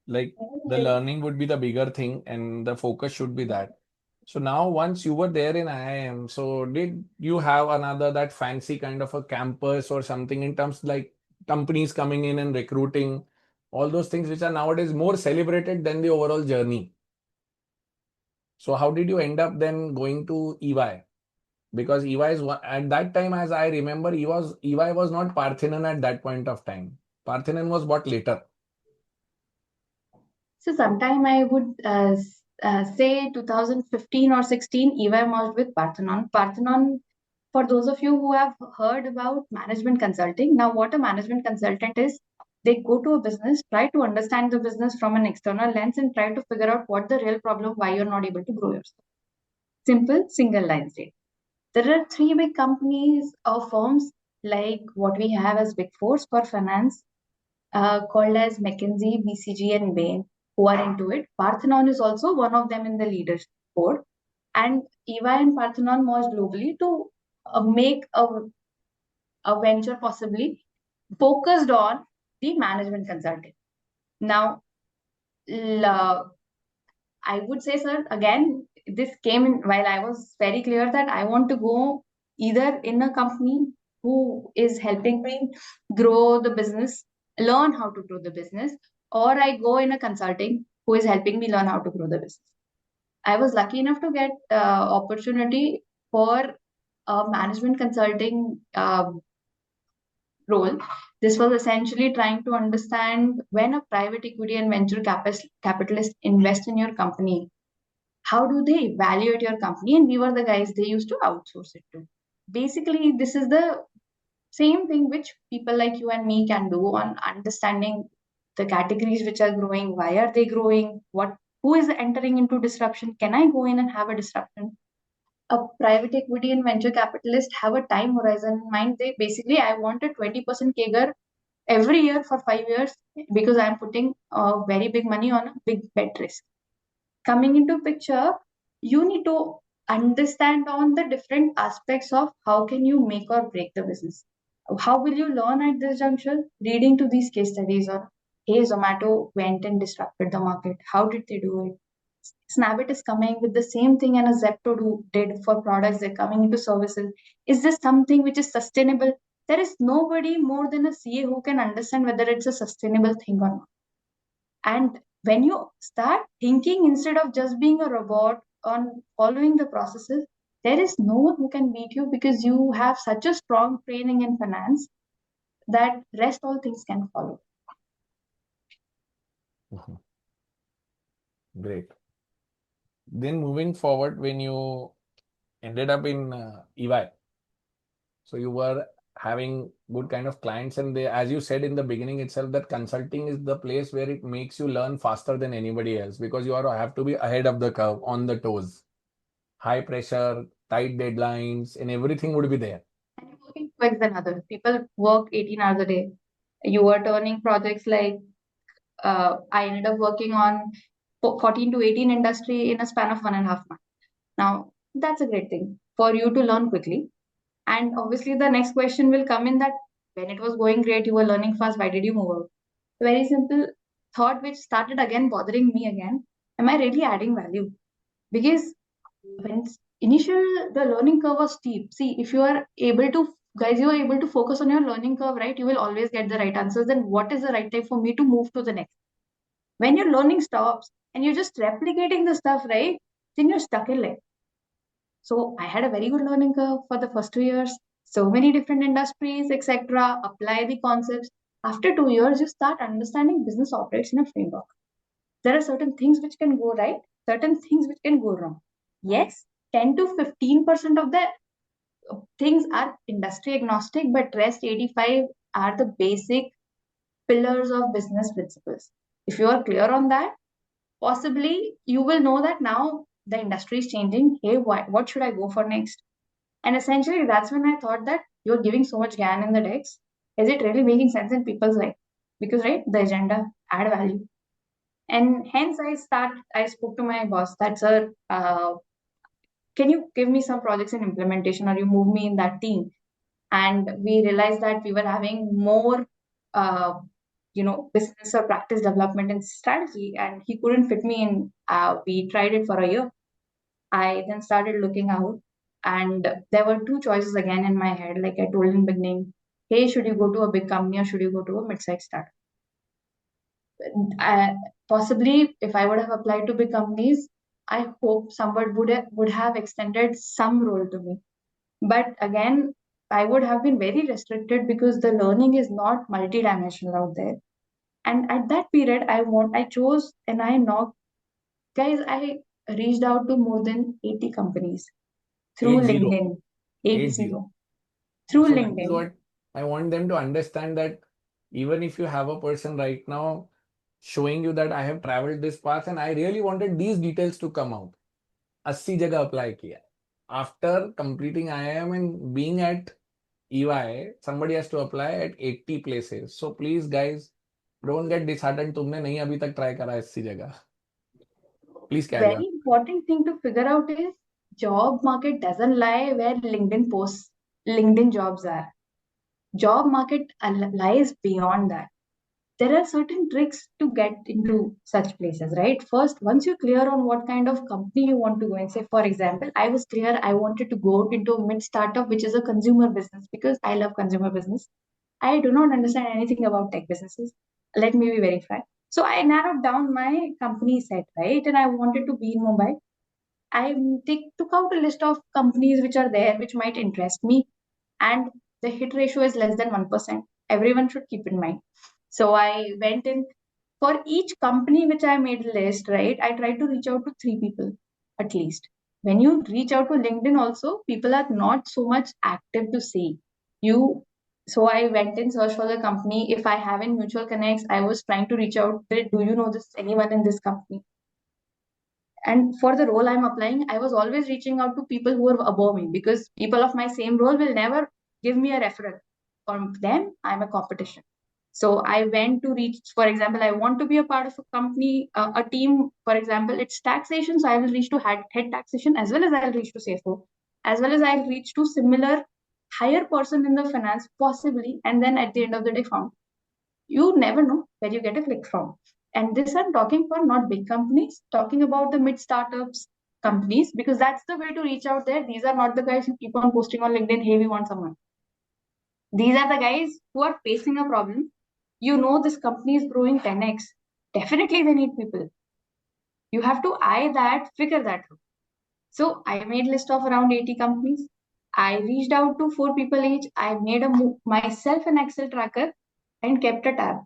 like, the learning would be the bigger thing and the focus should be that. So now once you were there in IIM, so did you have another that fancy kind of a campus or something in terms like companies coming in and recruiting, all those things which are nowadays more celebrated than the overall journey? So how did you end up then going to EY? Because EY is at that time, as I remember, EY was not Parthenon at that point of time. Parthenon was bought later. So sometime I would say 2015 or 16, EY merged with Parthenon. Parthenon, for those of you who have heard about management consulting, now what a management consultant is, they go to a business, try to understand the business from an external lens, and try to figure out what the real problem, why you're not able to grow yourself. Simple, single line statement. There are three big companies or firms like what we have as Big Fours for finance, called as McKinsey, BCG, and Bain, who are into it. Parthenon is also one of them in the leadership board. And EY and Parthenon merged globally to make a venture possibly focused on the management consulting. Now, I would say, sir, again, this came in while I was very clear that I want to go either in a company who is helping me grow the business, learn how to grow the business, or I go in a consulting who is helping me learn how to grow the business. I was lucky enough to get opportunity for a management consulting role. This was essentially trying to understand when a private equity and venture capitalist invest in your company, how do they evaluate your company? And we were the guys they used to outsource it to. Basically, this is the same thing which people like you and me can do on understanding the categories which are growing, why are they growing, who is entering into disruption, can I go in and have a disruption? A private equity and venture capitalist have a time horizon in mind. They basically, I want a 20% CAGR every year for 5 years because I'm putting very big money on a big bet risk. Coming into picture, you need to understand on the different aspects of how can you make or break the business. How will you learn at this juncture? Reading to these case studies on, hey, Zomato went and disrupted the market. How did they do it? Snapit is coming with the same thing and a did for products. They're coming into services. Is this something which is sustainable? There is nobody more than a CA who can understand whether it's a sustainable thing or not. And when you start thinking instead of just being a robot on following the processes, there is no one who can beat you because you have such a strong training in finance that rest all things can follow. Great. Then moving forward, when you ended up in EY, so you were having good kind of clients, and they, as you said in the beginning itself, that consulting is the place where it makes you learn faster than anybody else because you have to be ahead of the curve, on the toes. High pressure, tight deadlines, and everything would be there. 2x than others. People work 18 hours a day. You are turning projects like I ended up working on 14 to 18 industry in a span of 1.5 months. Now, that's a great thing for you to learn quickly. And obviously, the next question will come in that when it was going great, you were learning fast, why did you move out? Very simple thought which started again bothering me again. Am I really adding value? Because when initial the learning curve was steep. See, if you are able to guys, you are able to focus on your learning curve, right? You will always get the right answers. Then what is the right time for me to move to the next? When your learning stops and you're just replicating the stuff, right? Then you're stuck in it. So I had a very good learning curve for the first 2 years. So many different industries, etc. Apply the concepts. After 2 years, you start understanding business operates in a framework. There are certain things which can go right, certain things which can go wrong. Yes, 10 to 15% of the things are industry agnostic, but rest 85 are the basic pillars of business principles. If you are clear on that, possibly you will know that now the industry is changing. Hey, what should I go for next? And essentially, that's when I thought that you're giving so much GAN in the decks. Is it really making sense in people's life? Because, right, the agenda, add value. And hence, I spoke to my boss that, sir, can you give me some projects in implementation or you move me in that team? And we realized that we were having more, business or practice development and strategy, and he couldn't fit me in. We tried it for a year. I then started looking out, and there were two choices again in my head. Like I told in the beginning, hey, should you go to a big company or should you go to a mid-sized startup? Possibly, if I would have applied to big companies, I hope someone would have extended some role to me. But again, I would have been very restricted because the learning is not multidimensional out there. And at that period, I chose and I knocked, guys, I reached out to more than 80 companies through 80. LinkedIn, 80, 80. through So that is LinkedIn. what I want them to understand, that even if you have a person right now showing you that I have traveled this path and I really wanted these details to come out, 80 जगह apply किया. After completing IIM and being at EY, somebody has to apply at 80 places. So please guys, don't get disheartened. तुमने नहीं अभी तक try करा 80 जगह. Please carry on. Very important thing to figure out is job market doesn't lie where LinkedIn jobs are. Job market lies beyond that. There are certain tricks to get into such places, right? First, once you're clear on what kind of company you want to go and say, for example, I was clear I wanted to go into a mid startup, which is a consumer business because I love consumer business. I do not understand anything about tech businesses. Let me be very frank. So I narrowed down my company set, right? And I wanted to be in Mumbai. I took out a list of companies which are there, which might interest me. And the hit ratio is less than 1%. Everyone should keep in mind. So I went in for each company which I made a list, right? I tried to reach out to 3 people at least. When you reach out to LinkedIn also, people are not so much active to see you. So I went and searched for the company. If I have in mutual connects, I was trying to reach out. Do you know this anyone in this company? And for the role I'm applying, I was always reaching out to people who are above me because people of my same role will never give me a referral. For them, I'm a competition. So I went to reach, for example, I want to be a part of a company, a team, for example, it's taxation. So I will reach to head taxation as well as I'll reach to CFO, as well as I'll reach to similar higher person in the finance, possibly. And then at the end of the day, found you never know where you get a click from. And this I'm talking for not big companies, talking about the mid startups companies, because that's the way to reach out there. These are not the guys who keep on posting on LinkedIn, hey, we want someone. These are the guys who are facing a problem. You know, this company is growing 10x. Definitely they need people. You have to eye that, figure that out. So I made list of around 80 companies. I reached out to 4 people each. I made myself an Excel tracker and kept a tab.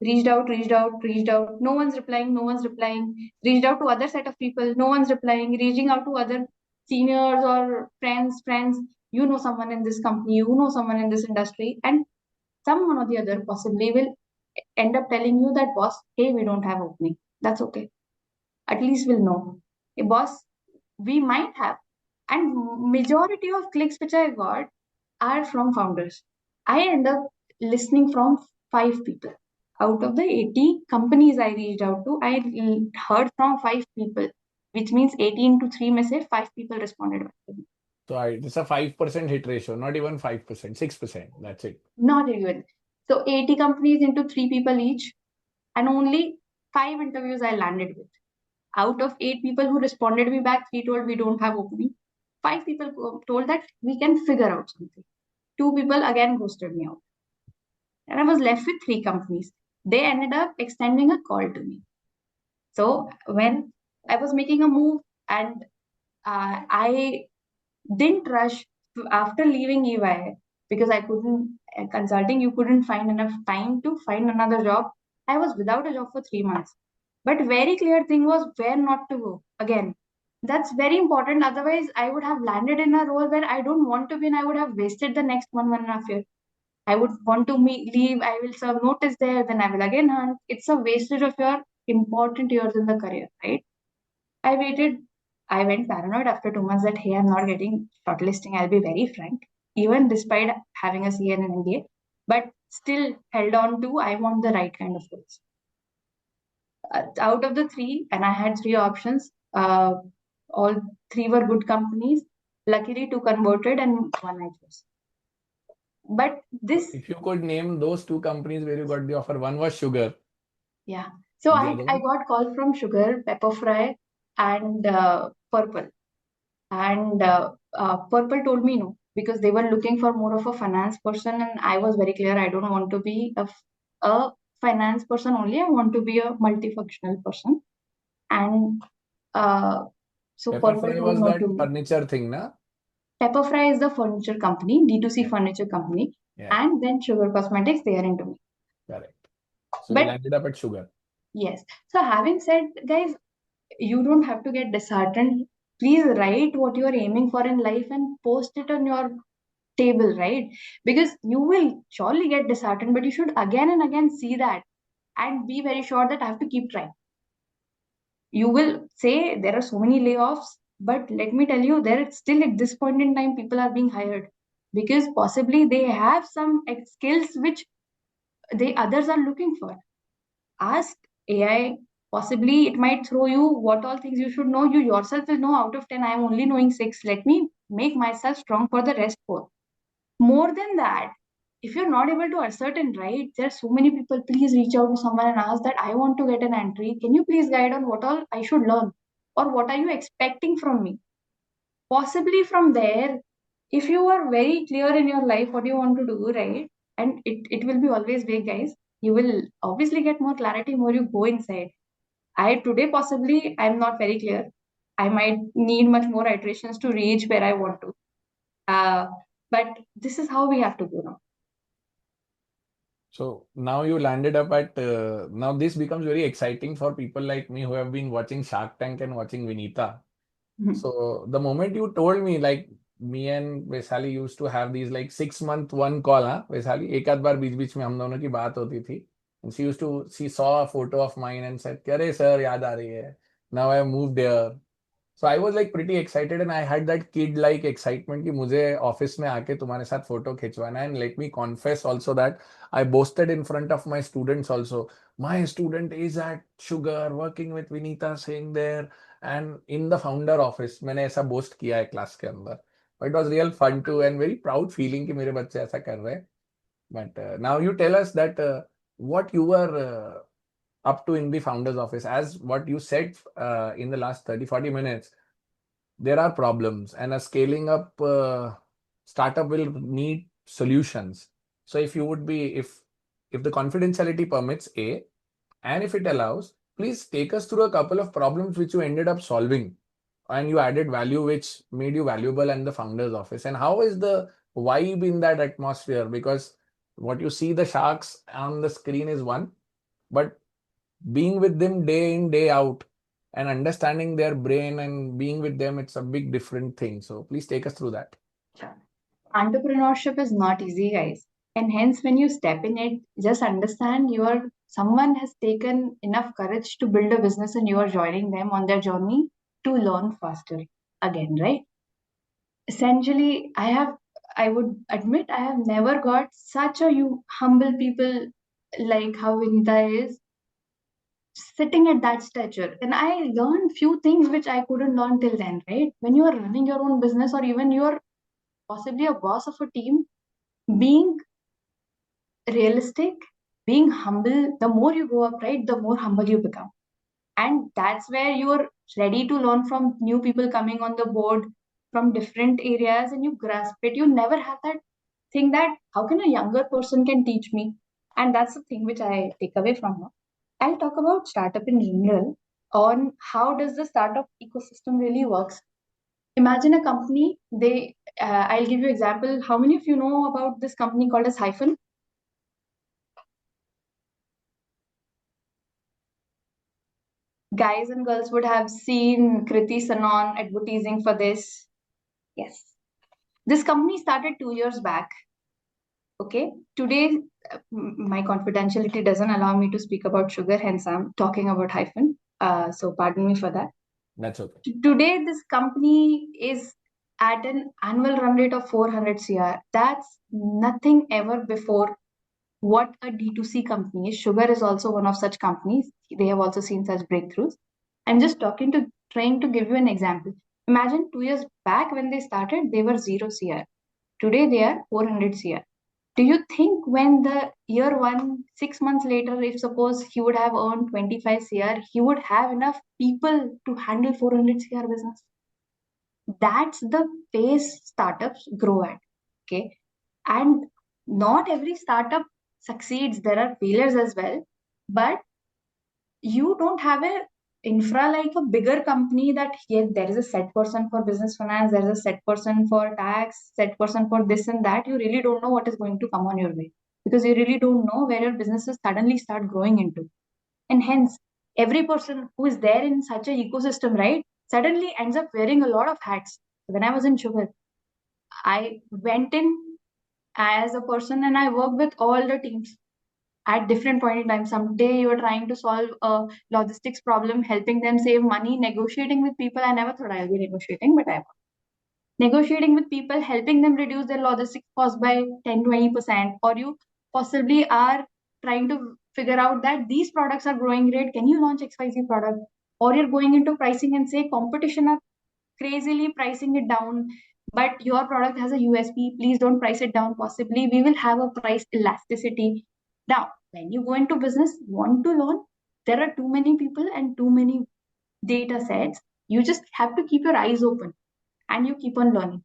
Reached out, reached out, reached out. No one's replying, no one's replying. Reached out to other set of people. No one's replying. Reaching out to other seniors or friends. You know someone in this company, you know someone in this industry, and someone or the other possibly will end up telling you that, boss, hey, we don't have opening. That's okay. At least we'll know. Hey, boss, we might have. And majority of clicks which I got, are from founders. I end up listening from 5 people. Out of the 80 companies I reached out to, I heard from 5 people, which means 18 to 3 message, 5 people responded back to me. So it's a 5% hit ratio, not even 5%, 6%. That's it. Not even. So 80 companies into 3 people each, and only 5 interviews I landed with. Out of 8 people who responded me back, 3 told we don't have opening. 5 people told that we can figure out something. 2 people again ghosted me out. And I was left with 3 companies. They ended up extending a call to me. So when I was making a move and I didn't rush after leaving EY because I couldn't, consulting, you couldn't find enough time to find another job. I was without a job for 3 months. But very clear thing was where not to go. Again, that's very important. Otherwise, I would have landed in a role where I don't want to be and I would have wasted the next 1.5 years. I would want to leave, I will serve notice there, then I will again hunt. It's a wastage of your important years in the career, right? I waited. I went paranoid after 2 months that, hey, I'm not getting shortlisting. I'll be very frank, even despite having a CA and an MBA, but still held on to, I want the right kind of roles. Out of the 3, and I had 3 options, all 3 were good companies. Luckily, 2 converted and 1 I chose. But this. If you could name those 2 companies where you got the offer, one was Sugar. Yeah. So The I other I one? got call from Sugar, Pepper Fry, and Purple. And Purple told me no because they were looking for more of a finance person, and I was very clear I don't want to be a finance person only. I want to be a multifunctional person. And so Purple Pepperfry told was no that to me. furniture thing, na? Pepper Fry is the furniture company, D2C Yeah. furniture company, Yeah, and then Sugar Cosmetics, they are into me. correct. So you But landed up at Sugar. yes. So having said, guys, you don't have to get disheartened. Please write what you are aiming for in life and post it on your table, right? Because you will surely get disheartened, but you should again and again see that and be very sure that I have to keep trying. You will say there are so many layoffs, but let me tell you, there still at this point in time, people are being hired because possibly they have some skills which the others are looking for. Ask AI. Possibly it might throw you what all things you should know. You yourself will know out of 10, I am only knowing 6. Let me make myself strong for the rest 4. More than that, if you're not able to ascertain, right, there are so many people, please reach out to someone and ask that I want to get an entry. Can you please guide on what all I should learn? Or what are you expecting from me? Possibly from there, if you are very clear in your life what you want to do, right? And it will be always vague, guys. You will obviously get more clarity more you go inside. I today possibly I'm not very clear. I might need much more iterations to reach where I want to. Uh, but this is how we have to go now. So now you landed up at, now this becomes very exciting for people like me who have been watching Shark Tank and watching Vinita. So the moment you told me, like me and Vaishali used to have these like 6 month one call, हाँ Vaishali, एक आध बार बीच बीच में हम दोनों की बात होती थी. And she saw a photo of mine and said, "अरे sir याद आ रही है. Now I have moved here." So I was like pretty excited and I had that kid like excitement कि मुझे ऑफिस में आके तुम्हारे साथ फोटो खिंचवाना है. And let me confess also that I boasted in front of my students also. My student is at Sugar working with Vinita Singh there and in the founder office. मैंने ऐसा boast किया है class के अंदर. But it was real fun too and very proud feeling कि मेरे बच्चे ऐसा कर रहे हैं. But now you tell us that what you were up to in the founder's office. As what you said in the last 30-40 minutes, there are problems and a scaling up startup will need solutions. So if you would be, if the confidentiality permits, A, and if it allows, please take us through a couple of problems which you ended up solving and you added value which made you valuable in the founder's office. And how is the vibe in that atmosphere? Because what you see the sharks on the screen is one, but being with them day in, day out and understanding their brain and being with them, it's a big different thing. So please take us through that. Sure. Entrepreneurship is not easy, guys. And hence, when you step in it, just understand someone has taken enough courage to build a business and you are joining them on their journey to learn faster again, right? Essentially, I have I would admit I have never got such a humble people like how Vinita is sitting at that stature. And I learned few things which I couldn't learn till then, right? When you are running your own business or even you're possibly a boss of a team, being realistic, being humble, the more you go up, right, the more humble you become. And that's where you're ready to learn from new people coming on the board from different areas and you grasp it. You never have that thing that how can a younger person can teach me? And that's the thing which I take away from her. I'll talk about startup in general on how does the startup ecosystem really works. Imagine a company, I'll give you example. How many of you know about this company called as Hyphen? Guys and girls would have seen Kriti Sanon advertising for this. Yes. This company started 2 years back. Okay. Today, my confidentiality doesn't allow me to speak about sugar, hence I'm talking about Hyphen. So pardon me for that. That's okay. Today, this company is at an annual run rate of 400 CR. That's nothing ever before what a D2C company is. Sugar is also one of such companies. They have also seen such breakthroughs. I'm just trying to give you an example. Imagine 2 years back when they started, they were 0 CR. Today they are 400 CR. Do you think when the year one, 6 months later, if suppose he would have earned 25 CR, he would have enough people to handle 400 CR business? That's the pace startups grow at. Okay. And not every startup succeeds. There are failures as well. But you don't have a infra like a bigger company that here there is a set person for business finance, there is a set person for tax, set person for this and that. You really don't know what is going to come on your way because you really don't know where your businesses suddenly start growing into. And hence, every person who is there in such an ecosystem, right, suddenly ends up wearing a lot of hats. When I was in Sugar, I went in as a person and I worked with all the teams at different point in time. Someday you are trying to solve a logistics problem, helping them save money, negotiating with people. I never thought I'll be negotiating, but I was. Negotiating with people, helping them reduce their logistics cost by 10-20%, or you possibly are trying to figure out that these products are growing great. Can you launch XYZ product? Or you're going into pricing and say competition are crazily pricing it down, but your product has a USP. Please don't price it down. Possibly we will have a price elasticity. Now, when you go into business, want to learn, there are too many people and too many data sets. You just have to keep your eyes open and you keep on learning.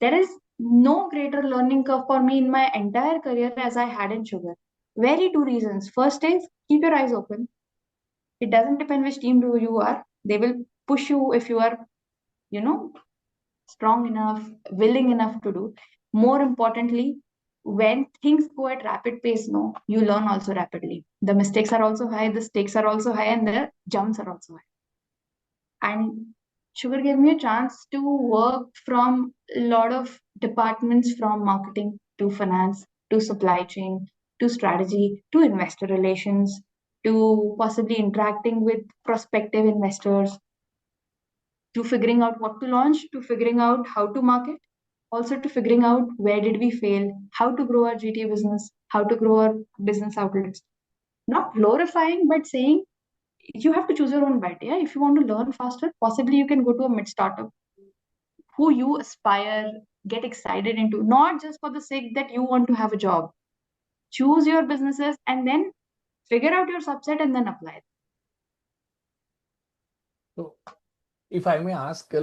There is no greater learning curve for me in my entire career as I had in Sugar. Very two reasons. First is keep your eyes open. It doesn't depend which team you are. They will push you if you are, you know, strong enough, willing enough to do. More importantly, when things go at rapid pace, no, you learn also rapidly. The mistakes are also high, the stakes are also high, and the jumps are also high. And Sugar gave me a chance to work from a lot of departments from marketing to finance to supply chain to strategy to investor relations to possibly interacting with prospective investors to figuring out what to launch, to figuring out how to market, also to figuring out where did we fail, how to grow our GTA business, how to grow our business outlets. Not glorifying, but saying you have to choose your own bet. Yeah, if you want to learn faster, possibly you can go to a mid startup who you aspire, get excited into, not just for the sake that you want to have a job. Choose your businesses and then figure out your subset and then apply it. So, if I may ask,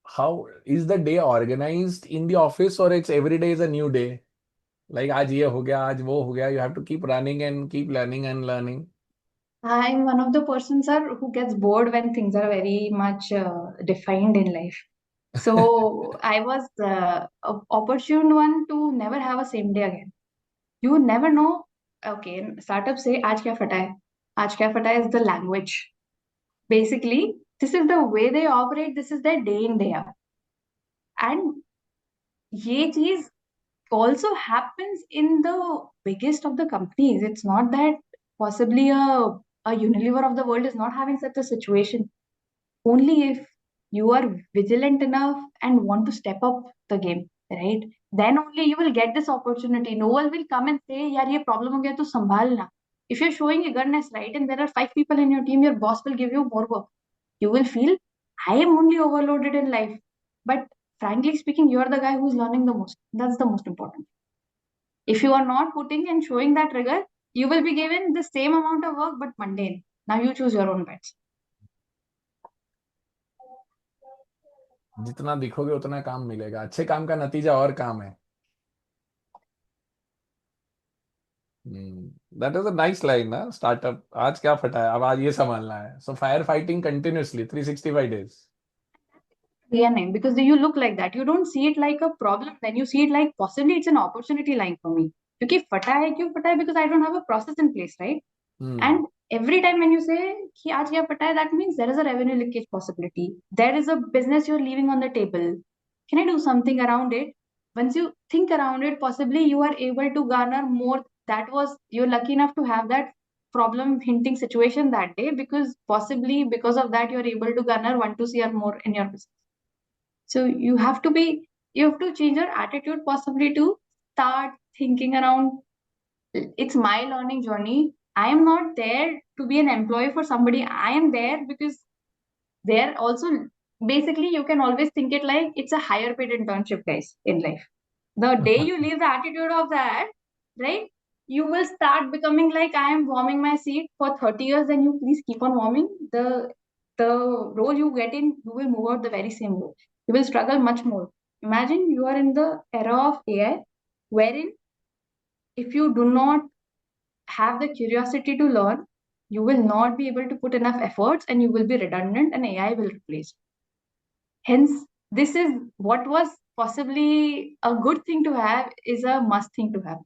how is the day organized in the office, or it's every day is a new day? Like, आज ये हो गया, आज वो हो गया. You have to keep running and keep learning and learning. I'm one of the persons, sir, who gets bored when things are very much defined in life. So I was opportune one to never have a same day again. You never know. Okay, startup say आज क्या फटा है? आज क्या फटा है is the language. Basically, this is the way they operate. This is their day in day out. And ये चीज also happens in the biggest of the companies. It's not that possibly a Unilever of the world is not having such a situation. Only if you are vigilant enough and want to step up the game. right? Then only you will get this opportunity. No one will come and say, yaar, ye problem ho gaya, to sambhalna. If you're showing eagerness, right, and there are 5 people in your team, your boss will give you more work. You will feel, I am only overloaded in life. But frankly speaking, you're the guy who's learning the most. That's the most important. If you are not putting and showing that rigor, you will be given the same amount of work but mundane. Now you choose your own bets. जितना दिखोगे उतना काम मिलेगा, अच्छे काम का नतीजा और काम है. That is a nice line ना. स्टार्टअप आज क्या फटा है, अब आज ये संभालना है. So fire fighting continuously 365 days. Name, because you look like that. You don't see it like a problem, then you see it like possibly it's an opportunity line for me. क्योंकि फटा है क्यों फटा है? Because I don't have a process in place, right? And every time when you say कि आज क्या फटा है, that means there is a revenue leakage possibility. There is a business you're leaving on the table. Can I do something around it? Once you think around it, possibly you are able to garner more. That was, you're lucky enough to have that problem hinting situation that day, because possibly because of that you're able to garner 1-2 CR more in your business. So you have to change your attitude possibly to start thinking around, it's my learning journey. I am not there to be an employee for somebody. I am there because they're also, basically you can always think it like it's a higher paid internship, guys, in life. The day you leave the attitude of that, right, you will start becoming like, I am warming my seat for 30 years, then you please keep on warming. The role you get in, you will move out the very same role. You will struggle much more. Imagine you are in the era of AI, wherein if you do not have the curiosity to learn, you will not be able to put enough efforts and you will be redundant and AI will replace you. Hence, this is what was possibly a good thing to have is a must thing to have.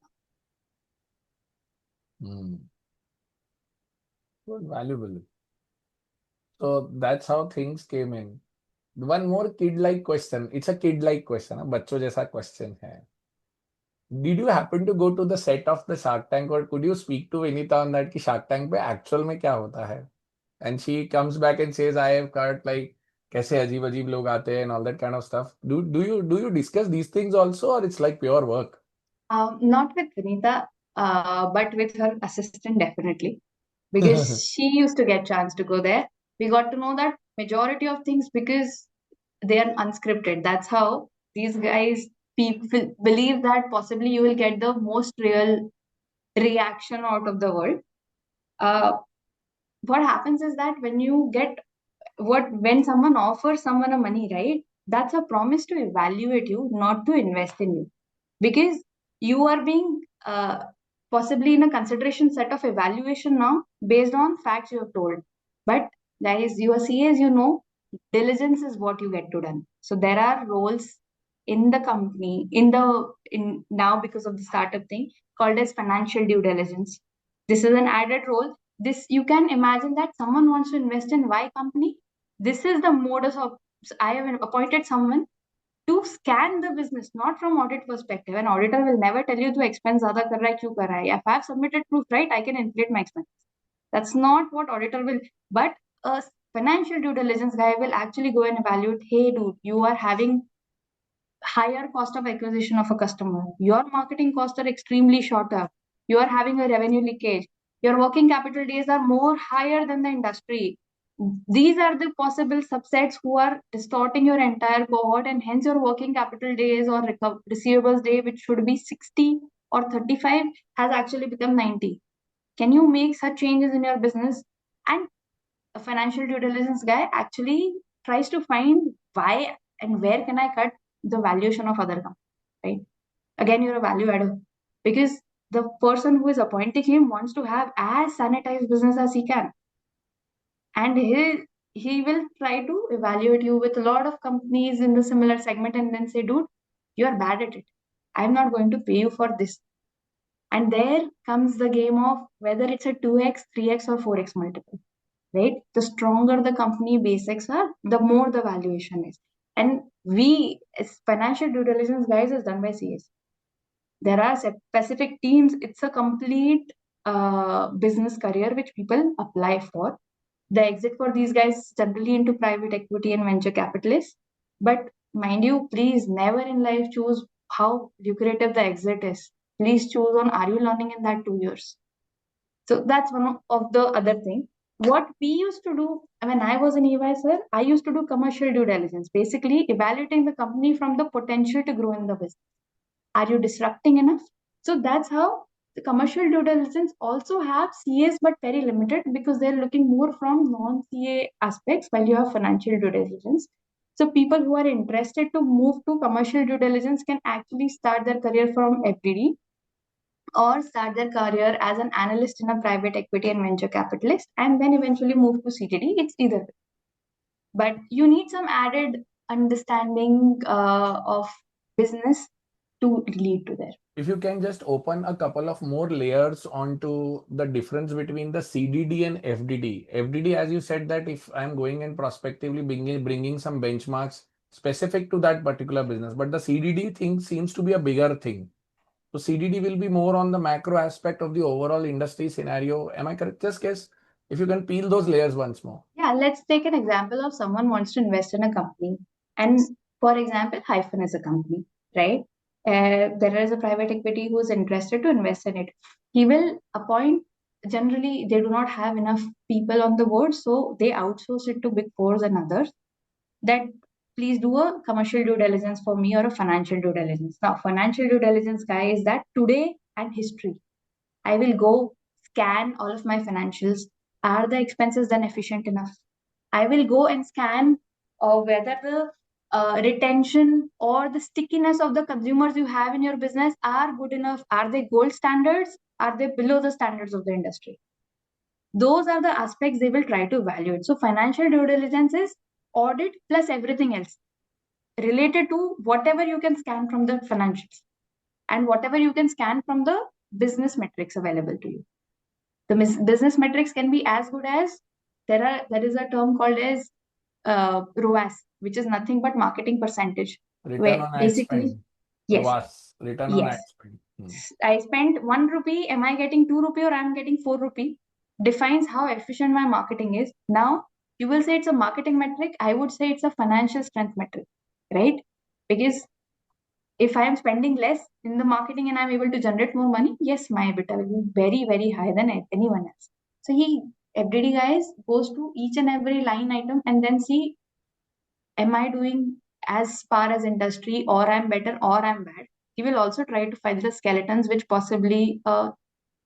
Good, valuable. So that's how things came in. One more kid-like question. It's a kid-like question. बच्चों जैसा question है. Did you happen to go to the set of the Shark Tank, or could you speak to Vinita on that कि Shark Tank पे actual में क्या होता है? And she comes back and says, I have got like कैसे अजीब अजीब लोग आते हैं and all that kind of stuff. Do you discuss these things also, or it's like pure work? Not with Vinita, but with her assistant definitely, because she used to get chance to go there. We got to know that majority of things because they are unscripted. That's how these guys, people believe that possibly you will get the most real reaction out of the world. What happens is that when someone offers someone a money, right, that's a promise to evaluate you, not to invest in you, because you are being possibly in a consideration set of evaluation now based on facts you have told. But guys, you are CAs, diligence is what you get to done. So there are roles in the company in now, because of the startup thing, called as financial due diligence. This is an added role. This, you can imagine that someone wants to invest in Y company. This is the modus of, I have appointed someone to scan the business, not from audit perspective. An auditor will never tell you to expense zyada kar raha hai, kyun kar raha hai. If I have submitted proof, right, I can inflate my expenses. That's not what auditor will. But a financial due diligence guy will actually go and evaluate, hey dude, you are having higher cost of acquisition of a customer. Your marketing costs are extremely shorter. You are having a revenue leakage. Your working capital days are more higher than the industry. These are the possible subsets who are distorting your entire cohort, and hence your working capital days or receivables day, which should be 60 or 35, has actually become 90. Can you make such changes in your business? And a financial due diligence guy actually tries to find why and where can I cut the valuation of other companies, right? Again, you're a value adder, because the person who is appointing him wants to have as sanitized business as he can, and he will try to evaluate you with a lot of companies in the similar segment and then say, dude, you are bad at it. I'm not going to pay you for this. And there comes the game of whether it's a 2x, 3x, or 4x multiple, right? The stronger the company basics are, the more the valuation is. And we, as financial due diligence guys, is done by CAs. There are specific teams. It's a complete business career which people apply for. The exit for these guys is generally into private equity and venture capitalists. But mind you, please never in life choose how lucrative the exit is. Please choose on, are you learning in that 2 years? So that's one of the other thing. What we used to do when I was in EY, sir, I used to do commercial due diligence, basically evaluating the company from the potential to grow in the business. Are you disrupting enough? So that's how the commercial due diligence also have CAs, but very limited because they're looking more from non-CA aspects, while you have financial due diligence. So people who are interested to move to commercial due diligence can actually start their career from FDD or start their career as an analyst in a private equity and venture capitalist, and then eventually move to CTD. It's either way. But you need some added understanding of business to lead to there. If you can just open a couple of more layers onto the difference between the CDD and FDD. FDD, as you said, that if I'm going and prospectively bringing some benchmarks specific to that particular business, but the CDD thing seems to be a bigger thing. So CDD will be more on the macro aspect of the overall industry scenario. Am I correct? Just guess if you can peel those layers once more. Yeah, let's take an example of someone wants to invest in a company. And for example, Hyphen is a company, right? There is a private equity who is interested to invest in it. He will appoint, generally, they do not have enough people on the board, so they outsource it to Big Fours and others. That please do a commercial due diligence for me or a financial due diligence. Now, financial due diligence guy is that today and history. I will go scan all of my financials. Are the expenses done efficient enough? I will go and scan whether the retention or the stickiness of the consumers you have in your business are good enough. Are they gold standards? Are they below the standards of the industry? Those are the aspects they will try to evaluate. So financial due diligence is audit plus everything else related to whatever you can scan from the financials and whatever you can scan from the business metrics available to you. The business metrics can be as good as there is a term called as ROAS, which is nothing but marketing percentage. Return on ad spend. Yes, ROAS, return on ad yes. spend. I spent 1 rupee. Am I getting 2 rupee or I'm getting 4 rupee? Defines how efficient my marketing is. Now you will say it's a marketing metric. I would say it's a financial strength metric, right? Because if I am spending less in the marketing and I'm able to generate more money, yes, my EBITDA will be very, very high than anyone else. So FDD guys goes to each and every line item and then see, am I doing as far as industry, or I'm better or I'm bad? He will also try to find the skeletons which possibly a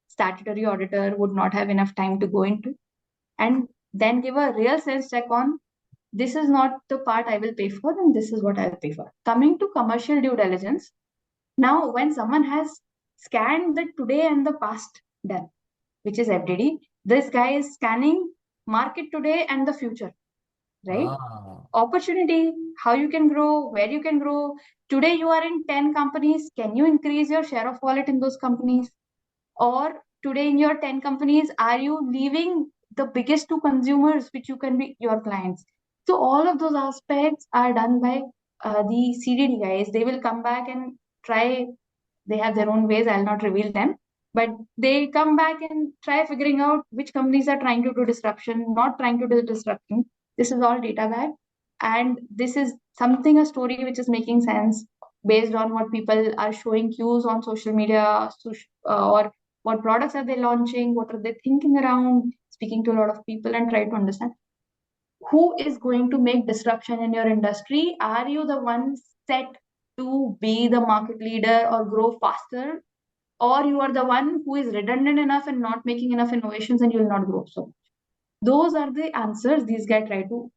statutory auditor would not have enough time to go into, and then give a real sense check on, this is not the part I will pay for and this is what I'll pay for. Coming to commercial due diligence, now when someone has scanned the today and the past done, which is FDD, this guy is scanning market today and the future, right? Opportunity, how you can grow, where you can grow. Today you are in 10 companies. Can you increase your share of wallet in those companies? Or today in your 10 companies, are you leaving the biggest two consumers, which you can be your clients? So all of those aspects are done by the CDD guys. They will come back and try. They have their own ways. I'll not reveal them. But they come back and try figuring out which companies are trying to do disruption, not trying to do disruption. This is all data back. And this is something, a story which is making sense based on what people are showing cues on social media, or what products are they launching, what are they thinking around, speaking to a lot of people and try to understand who is going to make disruption in your industry. Are you the one set to be the market leader or grow faster, or you are the one who is redundant enough and not making enough innovations and you will not grow so much? Those are the answers these guys try to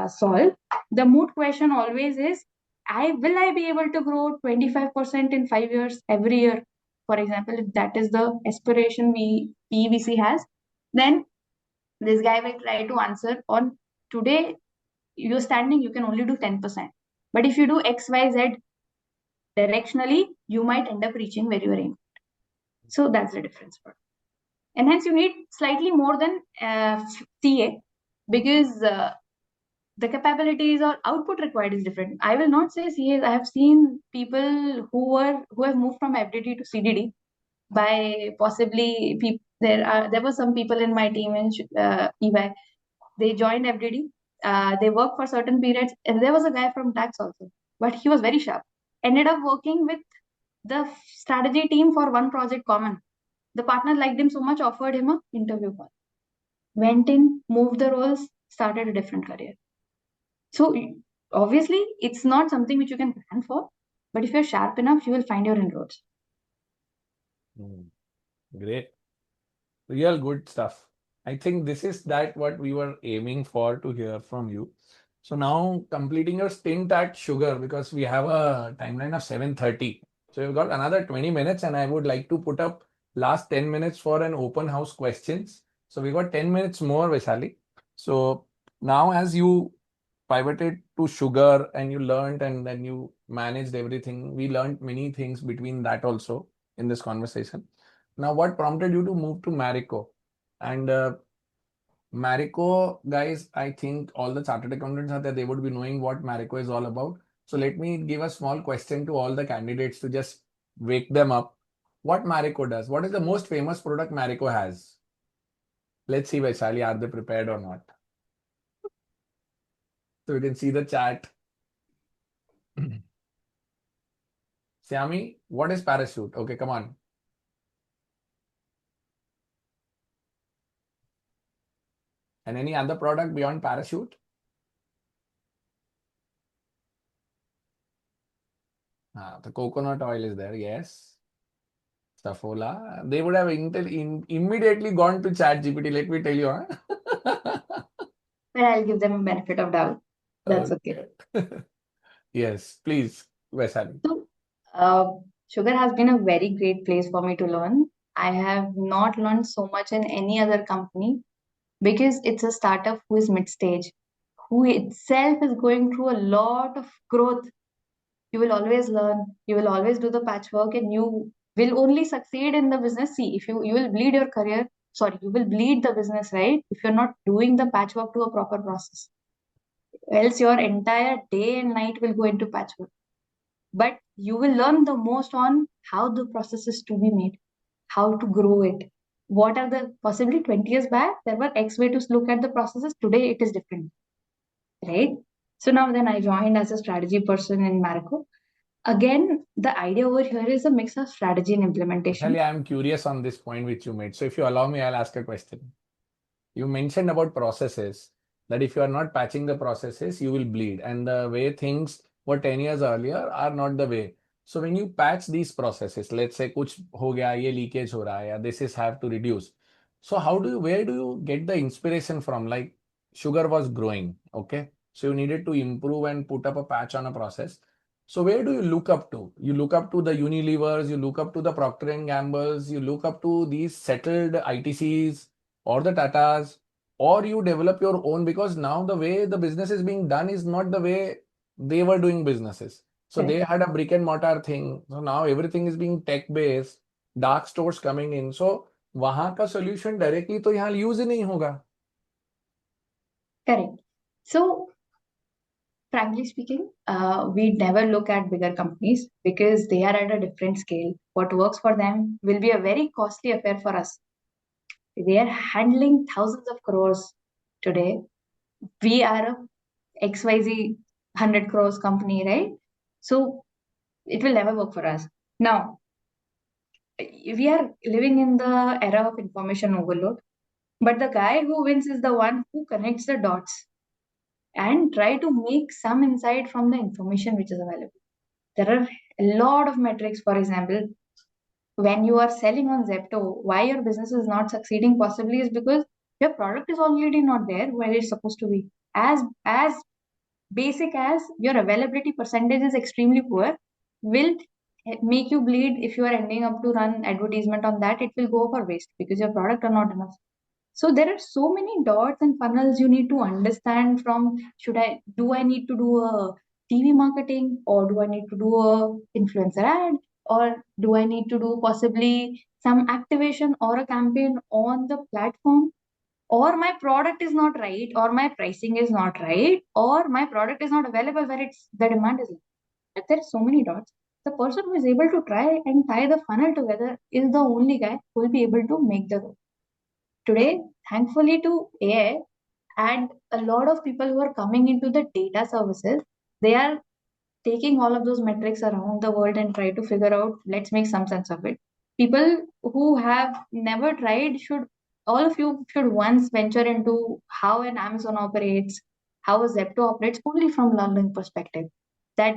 solve. The moot question always is, will I be able to grow 25% in 5 years every year? For example, if that is the aspiration PEVC has, then this guy will try to answer on, today you're standing, you can only do 10%. But if you do X, Y, Z directionally, you might end up reaching where you're aiming. So that's the difference. And hence you need slightly more than CA, because the capabilities or output required is different. I will not say CAs. I have seen people who have moved from FDD to CDD by possibly there were some people in my team in EY. They joined FDD. They worked for certain periods, and there was a guy from tax also, but he was very sharp. Ended up working with the strategy team for one project common. The partner liked him so much, offered him a interview call. Went in, moved the roles, started a different career. So obviously, it's not something which you can plan for, but if you're sharp enough, you will find your inroads. Great. Real good stuff. I think this is that what we were aiming for to hear from you. So now completing your stint at Sugar, because we have a timeline of 7:30. So you've got another 20 minutes, and I would like to put up last 10 minutes for an open house questions. So we got 10 minutes more, Vaishali. So now as you pivoted to Sugar and you learned and then you managed everything, we learned many things between that also in this conversation. Now, what prompted you to move to Marico? And Marico, guys, I think all the chartered accountants out there, they would be knowing what Marico is all about. So let me give a small question to all the candidates to just wake them up. What Marico does? What is the most famous product Marico has? Let's see, Vaishali, are they prepared or not? So you can see the chat. Siami, what is parachute? Okay, come on. And any other product beyond parachute? The coconut oil is there, yes. Safola. They would have immediately gone to Chat GPT, let me tell you. Huh? But I'll give them a benefit of doubt. That's okay. Yes, please, Vaishali. So, Sugar has been a very great place for me to learn. I have not learned so much in any other company because it's a startup who is mid-stage, who itself is going through a lot of growth. You will always learn, you will always do the patchwork, and you will only succeed in the business. See, if you will bleed your career, sorry, you will bleed the business, right? If you're not doing the patchwork to a proper process, else your entire day and night will go into patchwork. But you will learn the most on how the process is to be made, how to grow it. What are the possibly 20 years back, there were X way to look at the processes. Today it is different, right? So now then I joined as a strategy person in Marico. Again, the idea over here is a mix of strategy and implementation. Vaishali, I'm curious on this point which you made. So if you allow me, I'll ask a question. You mentioned about processes, that if you are not patching the processes, you will bleed. And the way things were 10 years earlier are not the way. So when you patch these processes, let's say kuch ho gaya, ye leakage ho raha hai, ya this is have to reduce. So where do you get the inspiration from? Like Sugar was growing, okay? So you needed to improve and put up a patch on a process. So where do you look up to? You look up to the Unilevers, you look up to the Procter and Gambles, you look up to these settled ITCs or the Tatas, or you develop your own, because now the way the business is being done is not the way they were doing businesses. So they had a brick and mortar thing. So now everything is being tech based, dark stores coming in. So वहां का solution directly तो यहाँ use ही नहीं होगा. Correct. So frankly speaking, we never look at bigger companies because they are at a different scale. What works for them will be a very costly affair for us. They are handling thousands of crores today. We are a XYZ 100 crores company, right? So it will never work for us. Now, we are living in the era of information overload, but the guy who wins is the one who connects the dots and try to make some insight from the information which is available. There are a lot of metrics. For example, when you are selling on Zepto, why your business is not succeeding possibly is because your product is already not there where it's supposed to be. As basic as your availability percentage is extremely poor, will make you bleed. If you are ending up to run advertisement on that, it will go for waste because your product are not enough. So there are so many dots and funnels you need to understand from do I need to do a TV marketing, or do I need to do a influencer ad, or do I need to do possibly some activation or a campaign on the platform, or my product is not right, or my pricing is not right, or my product is not available where it's the demand is. If there are so many dots, the person who is able to try and tie the funnel together is the only guy who will be able to make the road. Today, thankfully to AI and a lot of people who are coming into the data services, they are taking all of those metrics around the world and try to figure out, let's make some sense of it. People who have never tried all of you should once venture into how an Amazon operates, how a Zepto operates, only from learning perspective. That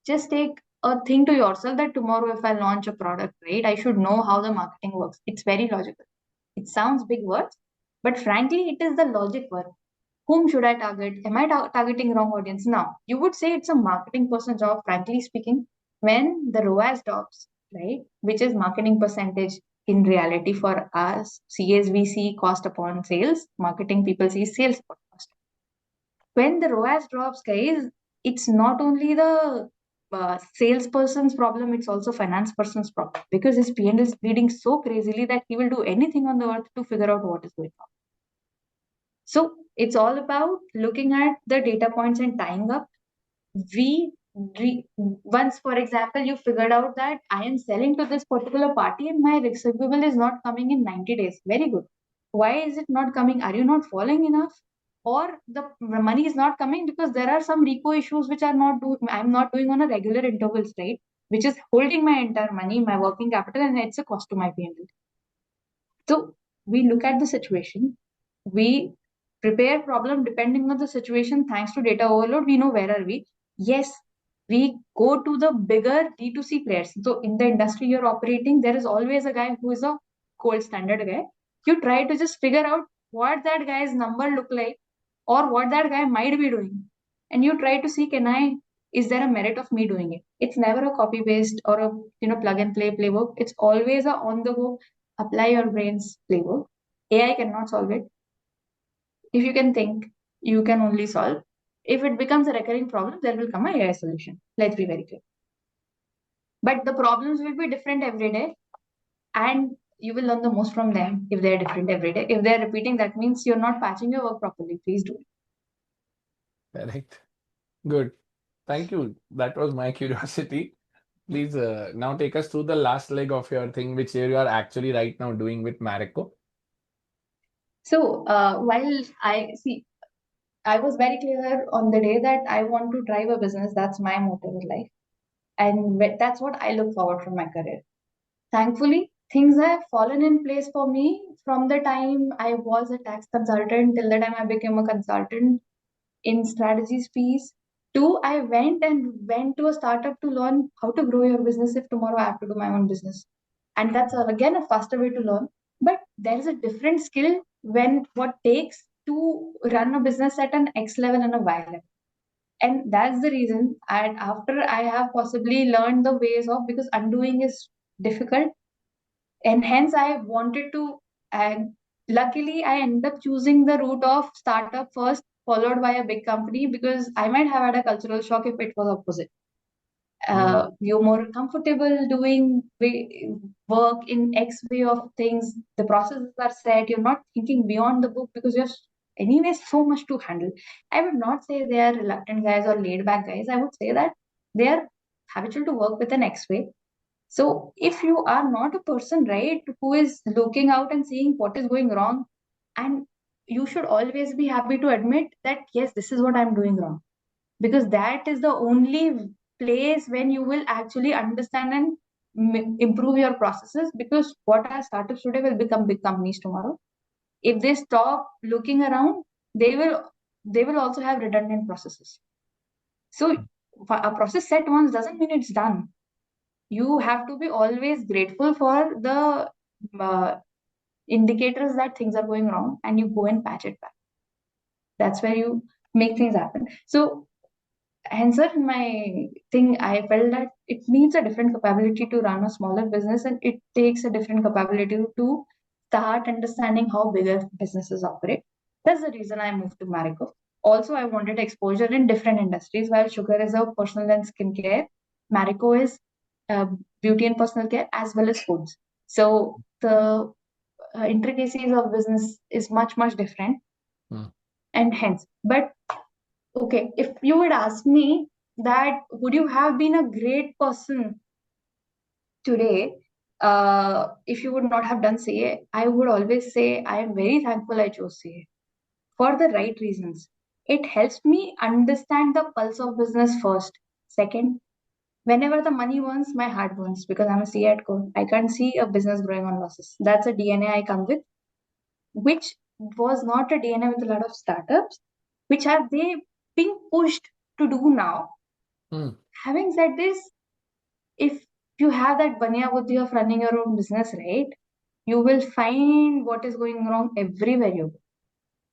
just take a thing to yourself that tomorrow if I launch a product, right, I should know how the marketing works. It's very logical. It sounds big words, but frankly, it is the logic work. Whom should I target? Am I targeting wrong audience? Now, you would say it's a marketing person job, frankly speaking, when the ROAS drops, right, which is marketing percentage in reality for us, CAs we see cost upon sales, marketing people see sales upon cost. When the ROAS drops, guys, it's not only the salesperson's problem, it's also finance person's problem because his P&L is bleeding so crazily that he will do anything on the earth to figure out what is going on. So it's all about looking at the data points and tying up. Once, for example, you figured out that I am selling to this particular party and my receivable is not coming in 90 days. Very good. Why is it not coming? Are you not following enough? Or the money is not coming because there are some RICO issues which I'm not doing on a regular intervals, right? Which is holding my entire money, my working capital, and it's a cost to my P&L. So we look at the situation, we prepare problem depending on the situation. Thanks to data overload, we know where are we. Yes, we go to the bigger D2C players. So in the industry you're operating, there is always a guy who is a gold standard guy. You try to just figure out what that guy's number look like or what that guy might be doing. And you try to see, is there a merit of me doing it? It's never a copy paste or a plug and play playbook. It's always a on the go, apply your brains playbook. AI cannot solve it. If you can think, you can only solve. If it becomes a recurring problem, there will come a AI solution. Let's be very clear. But the problems will be different every day, and you will learn the most from them if they're different every day. If they're repeating, that means you're not patching your work properly. Please do it. Correct. Good. Thank you. That was my curiosity. Please now take us through the last leg of your thing, which you are actually right now doing with Marico. So while I was very clear on the day that I want to drive a business. That's my motive in life. And that's what I look forward from my career. Thankfully, things have fallen in place for me from the time I was a tax consultant till the time I became a consultant in strategies piece. Two, I went to a startup to learn how to grow your business if tomorrow I have to do my own business. And that's again a faster way to learn. But there is a different skill when what takes to run a business at an X level and a Y level. And that's the reason. And after I have possibly learned the ways of, because undoing is difficult, and hence I wanted to, and luckily I ended up choosing the route of startup first, followed by a big company, because I might have had a cultural shock if it was opposite. You're more comfortable doing work in X way of things. The processes are set. You're not thinking beyond the book because you're anyway so much to handle. I would not say they are reluctant guys or laid back guys. I would say that they are habitual to work with an X way. So if you are not a person, right, who is looking out and seeing what is going wrong, and you should always be happy to admit that, yes, this is what I'm doing wrong. Because that is the only place when you will actually understand and improve your processes. Because what are startups today will become big companies tomorrow. If they stop looking around, they will also have redundant processes. So a process set once doesn't mean it's done. You have to be always grateful for the indicators that things are going wrong, and you go and patch it back. That's where you make things happen. So hence in my thing, I felt that it needs a different capability to run a smaller business, and it takes a different capability to start understanding how bigger businesses operate. That's the reason I moved to Marico. Also, I wanted exposure in different industries. While sugar is a personal and skincare, Marico is beauty and personal care as well as foods. So the intricacies of business is much different, and hence. But okay, if you would ask me that, would you have been a great person today if you would not have done CA? I would always say I am very thankful I chose CA for the right reasons. It helps me understand the pulse of business first. Second, whenever the money wants, my heart wants because I'm a CA at core. I can't see a business growing on losses. That's a DNA I come with, which was not a DNA with a lot of startups, which are they being pushed to do now. Having said this, if you have that banya buddhi of running your own business, right, you will find what is going wrong everywhere you go.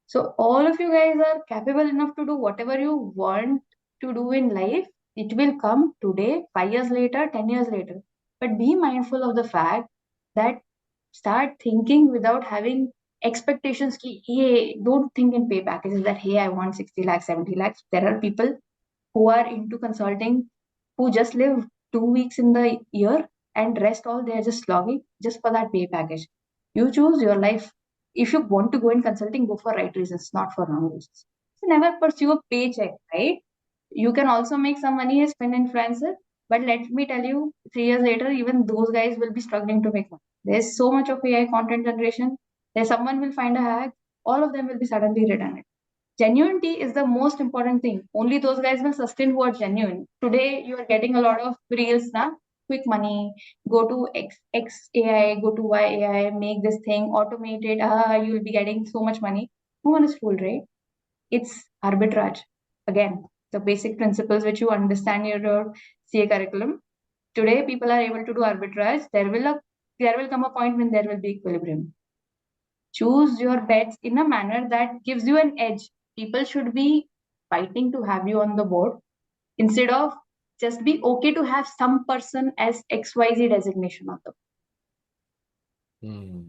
So all of you guys are capable enough to do whatever you want to do in life. It will come today, 5 years later, 10 years later. But be mindful of the fact that start thinking without having expectations. Ki, hey, don't think in pay packages that, hey, I want 60 lakhs, 70 lakhs. There are people who are into consulting who just live 2 weeks in the year and rest all they are just slogging just for that pay package. You choose your life. If you want to go in consulting, go for right reasons, not for wrong reasons. So never pursue a paycheck, right? You can also make some money as an influencer, but let me tell you, 3 years later, even those guys will be struggling to make money. There's so much of AI content generation. There's someone will find a hack, all of them will be suddenly redundant. Genuinity is the most important thing. Only those guys will sustain who are genuine. Today, you are getting a lot of reels now. Quick money, go to X AI, go to Y AI, make this thing, automate it. You will be getting so much money. No one is fooled, right? It's arbitrage. Again, the basic principles which you understand in your CA curriculum. Today, people are able to do arbitrage. There will come a point when there will be equilibrium. Choose your bets in a manner that gives you an edge. People should be fighting to have you on the board instead of just be okay to have some person as XYZ designation on the board.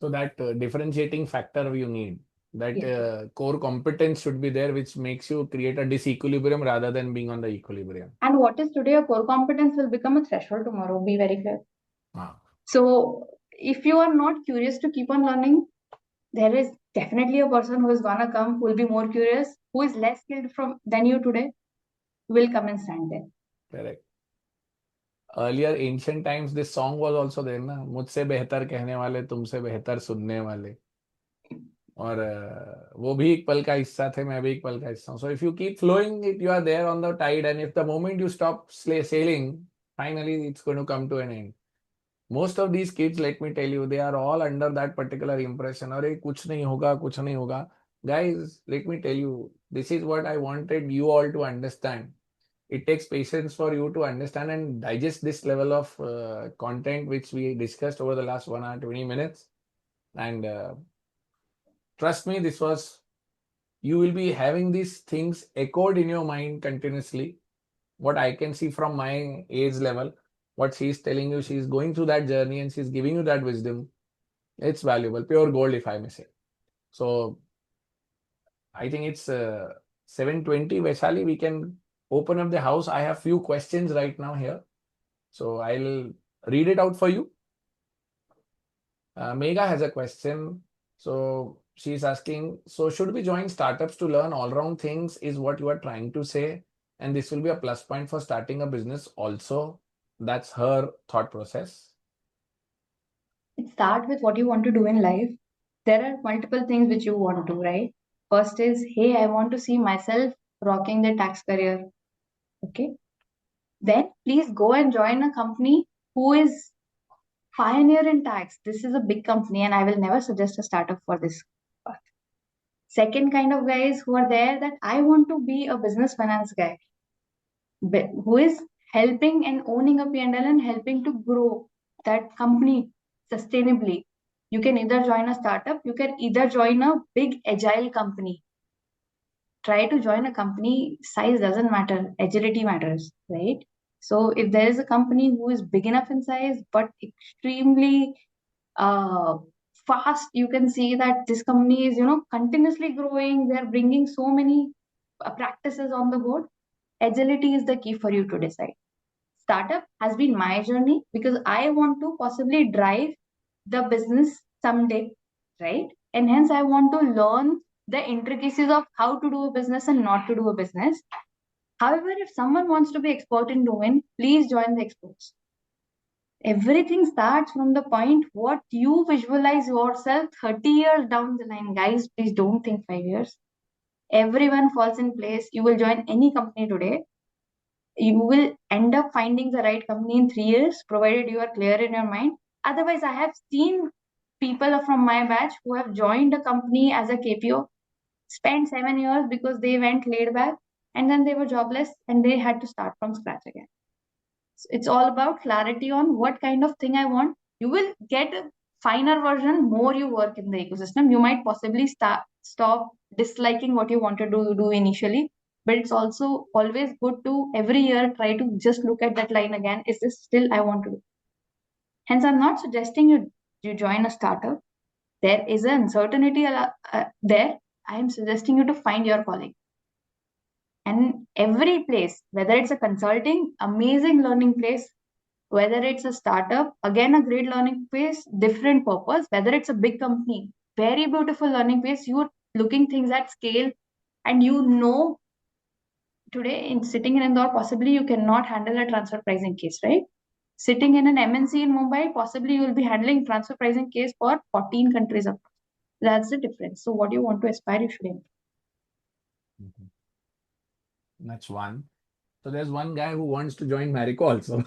So that differentiating factor you need, that core competence should be there, which makes you create a disequilibrium rather than being on the equilibrium. And what is today a core competence will become a threshold tomorrow. Be very clear. So if you are not curious to keep on learning, there is definitely a person who is gonna come who will be more curious, who is less skilled than you today, will come and stand there. Correct. Earlier ancient times this song was also there ना, मुझसे बेहतर कहने वाले तुमसे बेहतर सुनने वाले. और वो भी एक पल का हिस्सा थे, मैं भी एक पल का हिस्सा हूँ. So if you keep flowing it, you are there on the tide, and if the moment you stop sailing, finally it's going to come to an end. Most of these kids, let me tell you, they are all under that particular impression. अरे कुछ नहीं होगा, कुछ नहीं होगा. Guys, let me tell you, this is what I wanted you all to understand. It takes patience for you to understand and digest this level of content which we discussed over the last 1 hour 20 minutes. And trust me, you will be having these things echoed in your mind continuously. What I can see from my age level, what she's telling you, she's going through that journey and she's giving you that wisdom. It's valuable, pure gold, if I may say. So I think it's 7:20. Vaishali, we can open up the house. I have few questions right now here. So I'll read it out for you. Megha has a question. So she's asking, so should we join startups to learn all round things, is what you are trying to say? And this will be a plus point for starting a business also. That's her thought process. Start with what you want to do in life. There are multiple things which you want to, right? First is, hey, I want to see myself rocking the tax career. Okay. Then please go and join a company who is pioneer in tax. This is a big company and I will never suggest a startup for this path. Second kind of guys who are there that I want to be a business finance guy who is helping and owning a P&L and helping to grow that company sustainably. You can either join a startup, you can either join a big agile company. Try to join a company, size doesn't matter, agility matters, right? So if there is a company who is big enough in size but extremely fast, you can see that this company is continuously growing. They're bringing so many practices on the board. Agility is the key for you to decide. Startup has been my journey because I want to possibly drive the business someday, right? And hence I want to learn the intricacies of how to do a business and not to do a business. However, if someone wants to be expert in domain, please join the experts. Everything starts from the point what you visualize yourself 30 years down the line. Guys, please don't think 5 years. Everyone falls in place. You will join any company today. You will end up finding the right company in 3 years, provided you are clear in your mind. Otherwise, I have seen people from my batch who have joined a company as a KPO, spent 7 years because they went laid back, and then they were jobless and they had to start from scratch again. So it's all about clarity on what kind of thing I want. You will get a finer version more you work in the ecosystem. You might possibly stop disliking what you want to do initially, but it's also always good to every year try to just look at that line again. Is this still I want to do? Hence, I'm not suggesting you join a startup. There is an uncertainty there. I am suggesting you to find your calling. And every place, whether it's a consulting, amazing learning place, whether it's a startup, again a great learning place, different purpose, whether it's a big company, very beautiful learning place, you're looking things at scale, and today in sitting in Indore, possibly you cannot handle a transfer pricing case, right? Sitting in an MNC in Mumbai, possibly you will be handling transfer pricing case for 14 countries across. That's the difference. So what you want to aspire, you should aim. Mhm. That's one. So there's one guy who wants to join Marico also.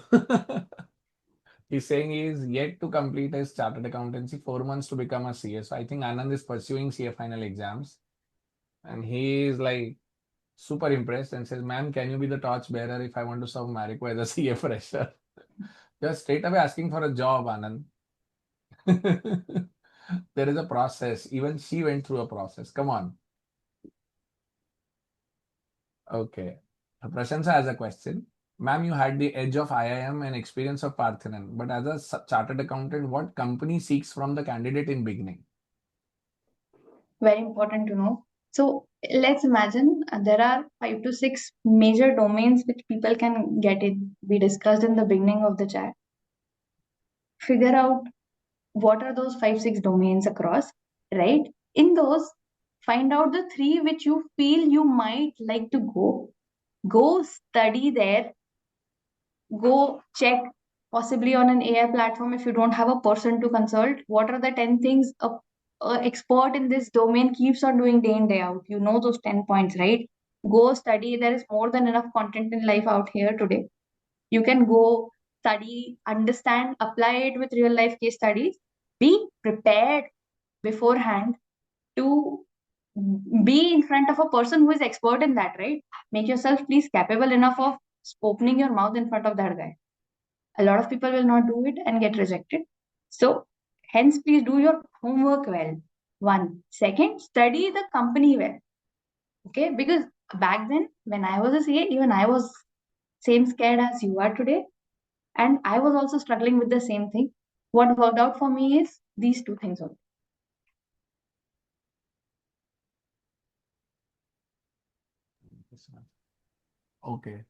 He's saying he is yet to complete his chartered accountancy, 4 months to become a CA. So I think Anand is pursuing CA final exams. And he is like super impressed and says, "Ma'am, can you be the torch bearer if I want to serve Marico as a CA fresher?" Just straight away asking for a job, Anand. There is a process. Even she went through a process. Come on. Okay. Prashansa has a question. Ma'am, you had the edge of IIM and experience of Parthenon, but as a chartered accountant, what company seeks from the candidate in beginning? Very important to know. So let's imagine there are 5 to 6 major domains which people can get in. We discussed in the beginning of the chat. Figure out what are those 5, 6 domains across, right? In those, find out the three which you feel you might like to go. Go study there. Go check possibly on an AI platform if you don't have a person to consult. What are the 10 things a expert in this domain keeps on doing day in, day out? You know those 10 points, right? Go study. There is more than enough content in life out here today. You can go study, understand, apply it with real life case studies. Be prepared beforehand to be in front of a person who is expert in that, right? Make yourself please capable enough of opening your mouth in front of that guy. A lot of people will not do it and get rejected. So, hence, please do your homework well. One. Second, study the company well. Okay, because back then, when I was a CA, even I was same scared as you are today, and I was also struggling with the same thing. What worked out for me is these two things only. Okay.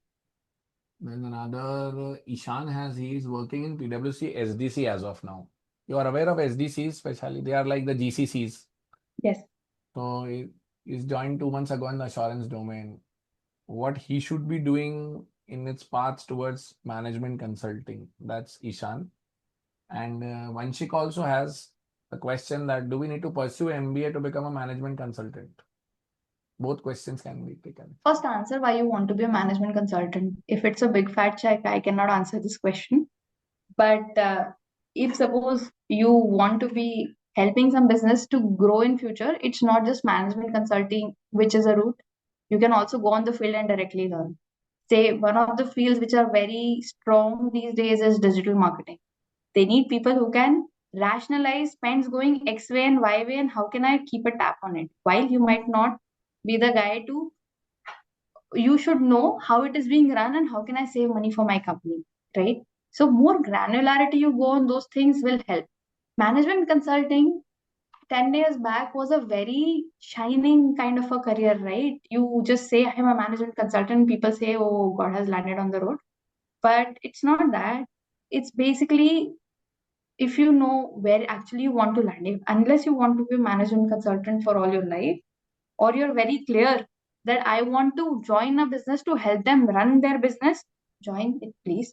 Then another Ishan he is working in PwC SDC as of now. You are aware of SDCs, especially they are like the GCCs. Yes. So he's joined 2 months ago in the assurance domain. What he should be doing in its paths towards management consulting. That's Ishan. And Vanshik also has the question that do we need to pursue MBA to become a management consultant? Both questions can be taken. First, answer why you want to be a management consultant. If it's a big fat check, I cannot answer this question. But if suppose you want to be helping some business to grow in future, it's not just management consulting, which is a route. You can also go on the field and directly learn. Say one of the fields which are very strong these days is digital marketing. They need people who can rationalize spends going X way and Y way, and how can I keep a tap on it. While you might not be the guy to, you should know how it is being run and how can I save money for my company, right? So more granularity you go on those things will help. Management consulting 10 years back was a very shining kind of a career, right? You just say I'm a management consultant, people say, oh, God has landed on the road. But it's not that. It's basically if you know where actually you want to land, unless you want to be a management consultant for all your life, or you're very clear that I want to join a business to help them run their business, join it, please.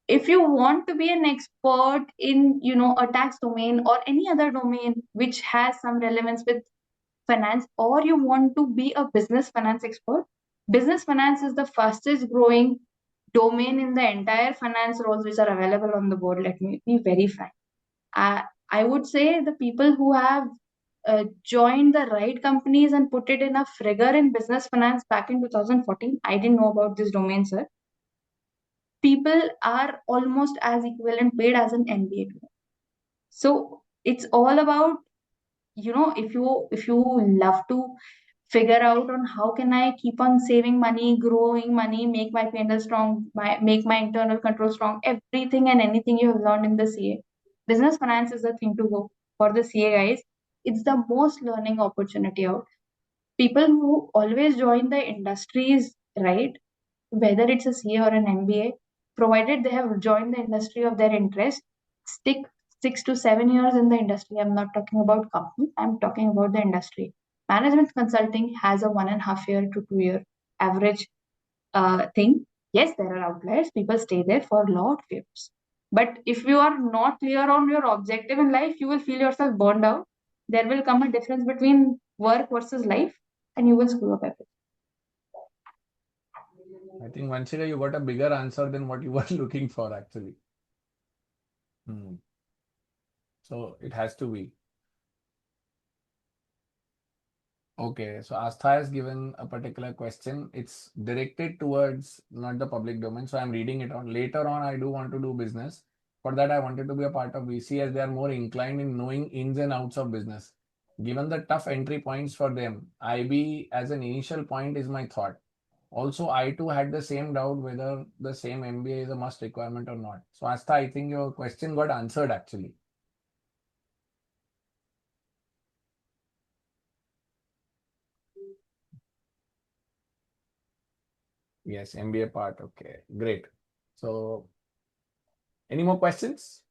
If you want to be an expert in, a tax domain or any other domain which has some relevance with finance, or you want to be a business finance expert, business finance is the fastest growing domain in the entire finance roles which are available on the board. Let me be very frank. I would say the people who have joined the right companies and put it enough rigor in business finance back in 2014. I didn't know about this domain, sir. People are almost as equivalent paid as an MBA. So it's all about, if you love to figure out on how can I keep on saving money, growing money, make my P&L strong, make my internal control strong, everything and anything you have learned in the CA. Business finance is the thing to go for the CA guys. It's the most learning opportunity out. People who always join the industries, right? Whether it's a CA or an MBA, provided they have joined the industry of their interest, stick 6 to 7 years in the industry. I'm not talking about company, I'm talking about the industry. Management consulting has a 1.5 year to 2 year average thing. Yes, there are outliers. People stay there for a lot of years. But if you are not clear on your objective in life, you will feel yourself burned out. There will come a difference between work versus life, and you will screw up everything. I think Vanshika, you got a bigger answer than what you were looking for actually. So it has to be. Okay, so Astha has given a particular question. It's directed towards not the public domain. So I'm reading it on. Later on, I do want to do business. For that, I wanted to be a part of VC as they are more inclined in knowing ins and outs of business. Given the tough entry points for them, IB as an initial point is my thought. Also, I too had the same doubt whether the same MBA is a must requirement or not. So Astha, I think your question got answered actually. Yes, MBA part. Okay, great. So, any more questions?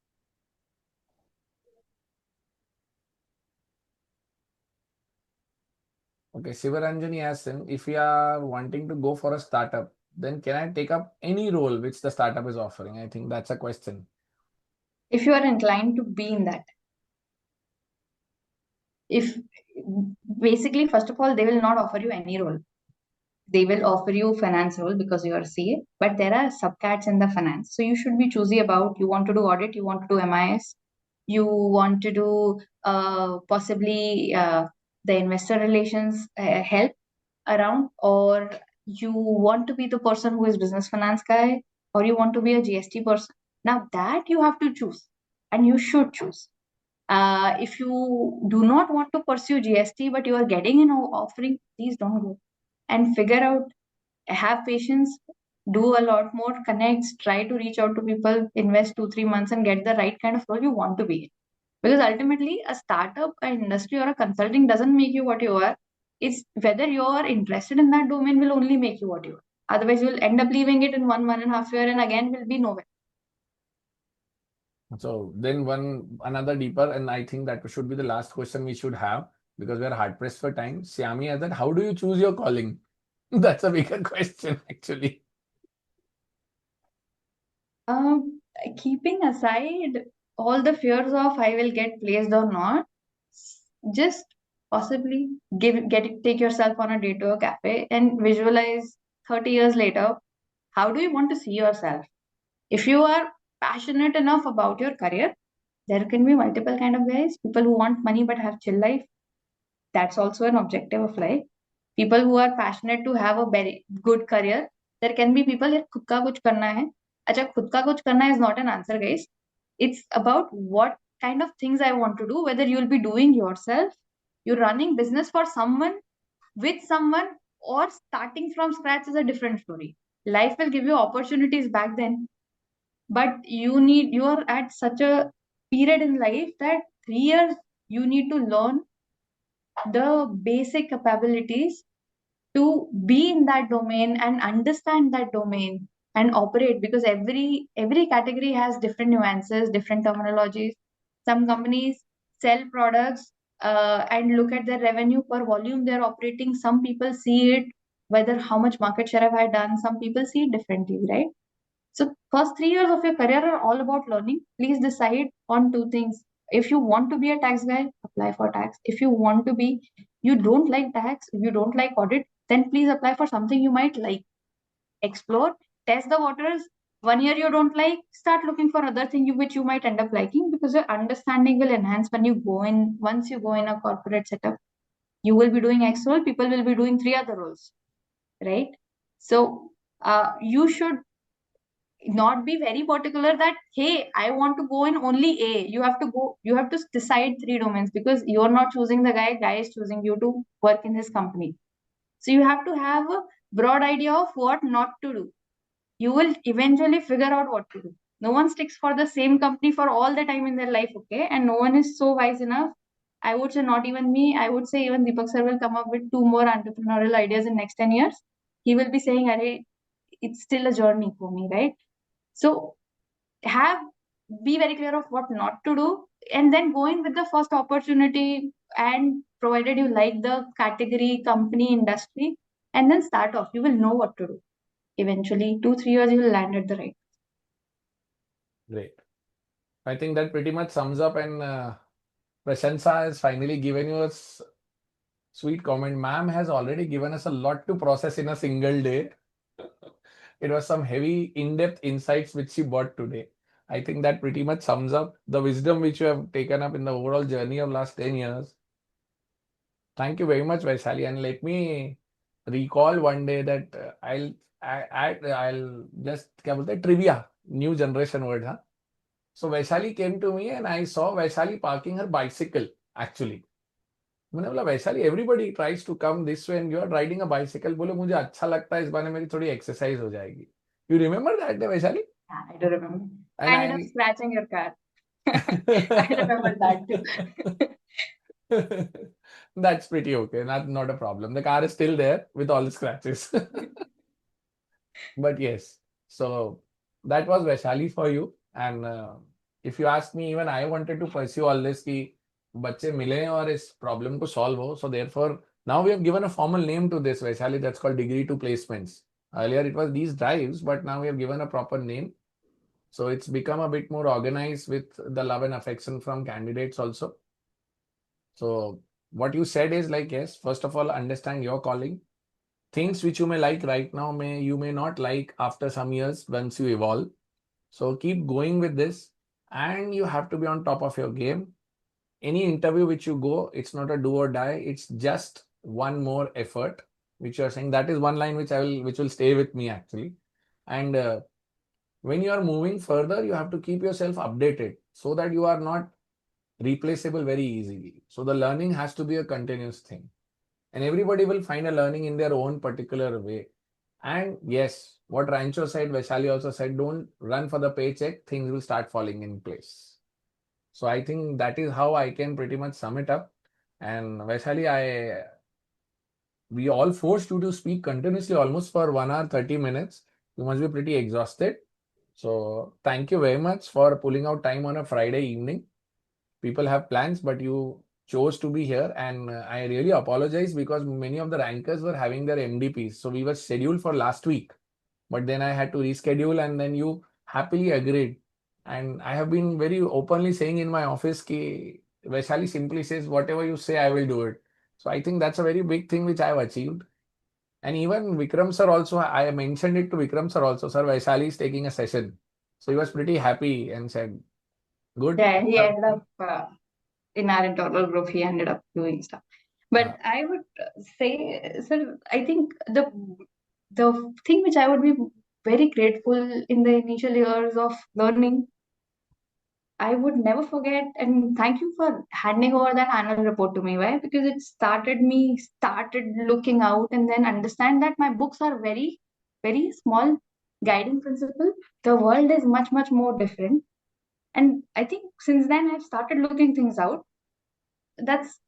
Okay, Sivaranjani asks him, if we are wanting to go for a startup, then can I take up any role which the startup is offering? I think that's a question. If you are inclined to be in that, if basically, first of all, they will not offer you any role. They will offer you finance role because you are CA, but there are subcats in the finance. So you should be choosy about, you want to do audit, you want to do MIS, you want to do possibly the investor relations help around, or you want to be the person who is business finance guy, or you want to be a GST person. Now that you have to choose, and you should choose. If you do not want to pursue GST, but you are getting an offering, please don't go. And figure out, have patience, do a lot more connects, try to reach out to people, invest 2-3 months and get the right kind of role you want to be in. Because ultimately, a startup, an industry, or a consulting doesn't make you what you are. It's whether you are interested in that domain will only make you what you are. Otherwise, you'll end up leaving it in 1.5 year and again will be nowhere. So then another deeper, and I think that should be the last question we should have because we are hard pressed for time. Syami asked that, how do you choose your calling? That's a bigger question actually. Keeping aside all the fears of I will get placed or not, just possibly take yourself on a date to a cafe and visualize 30 years later, how do you want to see yourself? If you are passionate enough about your career, there can be multiple kind of guys. People who want money but have chill life. That's also an objective of life. People who are passionate to have a very good career. There can be people यार खुद का कुछ करना है. अच्छा खुद का कुछ करना is not an answer, guys. It's about what kind of things I want to do. Whether you'll be doing yourself, you're running business for someone, with someone, or starting from scratch is a different story. Life will give you opportunities back then, but you are at such a period in life that 3 years you need to learn the basic capabilities to be in that domain and understand that domain and operate, because every category has different nuances, different terminologies. Some companies sell products and look at their revenue per volume they're operating. Some people see it whether how much market share have I done. Some people see it differently, right? So first 3 years of your career are all about learning. Please decide on two things. If you want to be a tax guy, apply for tax. If you want to be you don't like tax, if you don't like audit, then please apply for something you might like. Explore, test the waters. 1 year you don't like, start looking for other thing which you might end up liking, because your understanding will enhance when you go in. Once you go in a corporate setup, you will be doing X role, people will be doing 3 other roles, right? So you should not be very particular that, hey, I want to go in only A. You have to decide 3 domains, because you're not choosing the guy is choosing you to work in his company. So you have to have a broad idea of what not to do. You will eventually figure out what to do. No one sticks for the same company for all the time in their life, okay? And no one is so wise enough. I would say not even me. I would say even Deepak sir will come up with 2 more entrepreneurial ideas in next 10 years. He will be saying, Arey, it's still a journey for me, right? So have be very clear of what not to do, and then go in with the first opportunity, and provided you like the category, company, industry, and then start off. You will know what to do. Eventually, 2-3 years, you will land at the right. Great. I think that pretty much sums up, and Prashansa has finally given you a sweet comment. Ma'am has already given us a lot to process in a single day. It was some heavy, in-depth insights which she brought today. I think that pretty much sums up the wisdom which you have taken up in the overall journey of last 10 years. Thank you very much, Vaishali. And let me recall one day that I'll just क्या बोलते हैं trivia, new generation word, huh? So Vaishali came to me and I saw Vaishali parking her bicycle actually. मैंने बोला Vaishali everybody tries to come this way and you are riding a bicycle. बोले मुझे अच्छा लगता है, इस बारे मेरी थोड़ी एक्सरसाइज हो जाएगी. You remember that day Vaishali? Yeah, I do remember. And I ended up scratching your car. I remember that too. That's pretty okay. Not a problem. The car is still there with all the scratches. But yes, so that was Vaishali for you. And if you ask me, even I wanted to pursue all this कि बच्चे मिले और इस problem को solve हो. So therefore, now we have given a formal name to this, Vaishali, that's called degree to placements. Earlier it was these drives, but now we have given a proper name. So it's become a bit more organized with the love and affection from candidates also. So what you said is like, yes, first of all, understand your calling. Things which you may like right now, you may not like after some years once you evolve. So keep going with this, and you have to be on top of your game. Any interview which you go, it's not a do or die. It's just one more effort, which you're saying. That is one line which will stay with me actually. And when you are moving further, you have to keep yourself updated so that you are not replaceable very easily. So the learning has to be a continuous thing. And everybody will find a learning in their own particular way. And yes, what Rancho said, Vaishali also said, don't run for the paycheck, things will start falling in place. So I think that is how I can pretty much sum it up. And Vaishali, we all forced you to speak continuously almost for 1 hour, 30 minutes. You must be pretty exhausted. So thank you very much for pulling out time on a Friday evening. People have plans, but you chose to be here, and I really apologize because many of the rankers were having their MDPs. So we were scheduled for last week, but then I had to reschedule, and then you happily agreed. And I have been very openly saying in my office ki Vaishali simply says, whatever you say, I will do it. So I think that's a very big thing which I have achieved. And even Vikram sir also, I mentioned it to Vikram sir also, sir, Vaishali is taking a session. So he was pretty happy and said, good. Yeah, he ended up in our internal group. He ended up doing stuff. But I would say, sir, I think the thing which I would be very grateful in the initial years of learning, I would never forget, and thank you for handing over that annual report to me. Why? Because it started looking out and then understand that my books are very, very small guiding principle. The world is much, much more different. And I think since then I've started looking things out.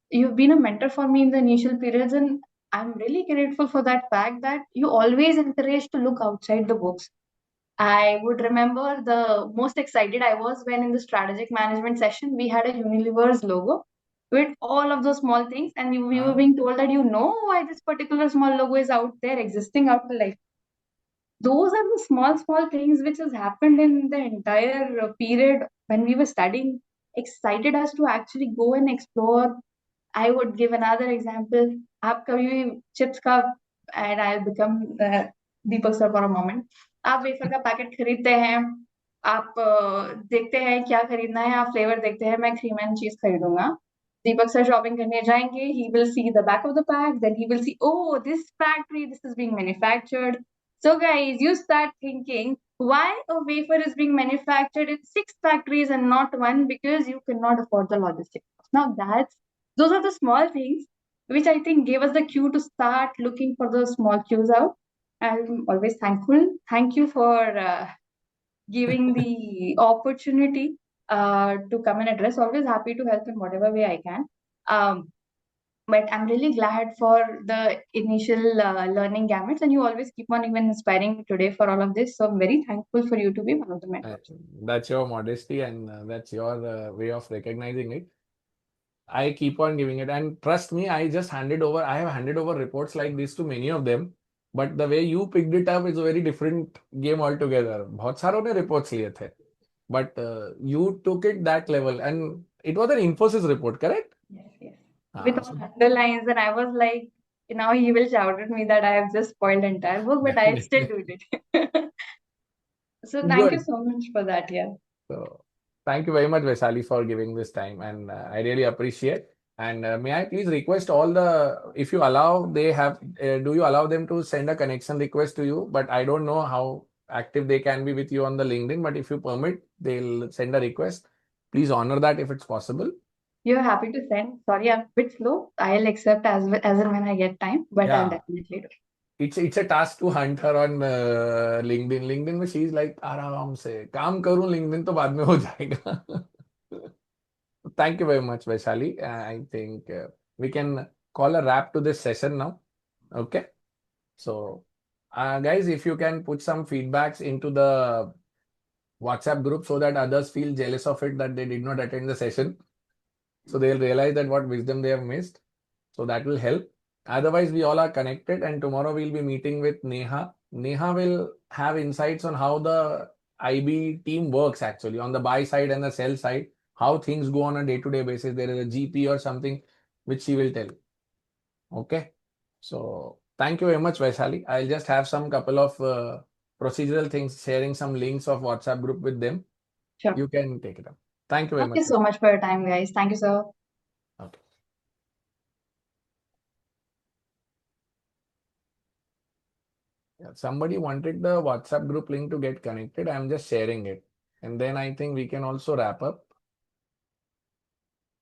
You've been a mentor for me in the initial periods, and I'm really grateful for that fact that you always encourage to look outside the books. I would remember the most excited I was when in the strategic management session we had a Unilever's logo with all of those small things, and we were being told that why this particular small logo is out there existing out there. Like, those are the small things which has happened in the entire period when we were studying, excited us to actually go and explore I would give another example. आप कभी भी chips का, and I'll become Deepak sir for a moment. आप wafer का packet खरीदते हैं, आप देखते हैं क्या खरीदना है, आप फ्लेवर देखते हैं, मैं क्रीम एंड चीज खरीदूंगा. Deepak sir shopping करने जाएंगे, he will see the back of the pack, then he will see, oh, this factory, this is being manufactured. So guys, you start thinking why a wafer is being manufactured in 6 factories and not one, because you cannot afford the logistics. Now those are the small things which I think gave us the cue to start looking for those small cues out. I'm always thankful. Thank you for giving the opportunity to come and address. Always happy to help in whatever way I can. But I'm really glad for the initial learning gamuts, and you always keep on even inspiring me today for all of this. So I'm very thankful for you to be one of the mentors. That's your modesty, and that's your way of recognizing it. I keep on giving it, and trust me, I just handed over. I have handed over reports like this to many of them, but the way you picked it up is a very different game altogether. बहुत सारों ने reports लिए थे, but you took it that level, and it was an Infosys report, correct? Yes, yes. With all So underlines, and I was like, now he will shout at me that I have just spoiled the entire book, but I still do it. So thank you good. so much for that. Yeah. So thank you very much, Vaishali, for giving this time, and I really appreciate. And may I please request all the, if you allow, they have, do you allow them to send a connection request to you? But I don't know how active they can be with you on the LinkedIn, but if you permit, they'll send a request. Please honor that if it's possible. You're happy to send. Sorry, I'm a bit slow. I'll accept as and when I get time, but I'll Yeah. definitely do. It's a task to hunt her on LinkedIn. LinkedIn में she's like आराम से काम करूँ, LinkedIn तो बाद में हो जाएगा. Thank you very much, Vaishali. I think we can call a wrap to this session now. Okay. So, guys, if you can put some feedbacks into the WhatsApp group so that others feel jealous of it that they did not attend the session. So they'll realize that what wisdom they have missed. So that will help. Otherwise, we all are connected, and tomorrow we'll be meeting with Neha. Neha will have insights on how the IB team works actually on the buy side and the sell side, how things go on a day-to-day basis. There is a GP or something which she will tell. Okay. So thank you very much, Vaishali. I'll just have some couple of procedural things, sharing some links of WhatsApp group with them. Sure. You can take it up. Thank you very Thank much. you so much for your time, guys. Thank you, sir. Okay. Yeah, somebody wanted the WhatsApp group link to get connected. I'm just sharing it. And then I think we can also wrap up.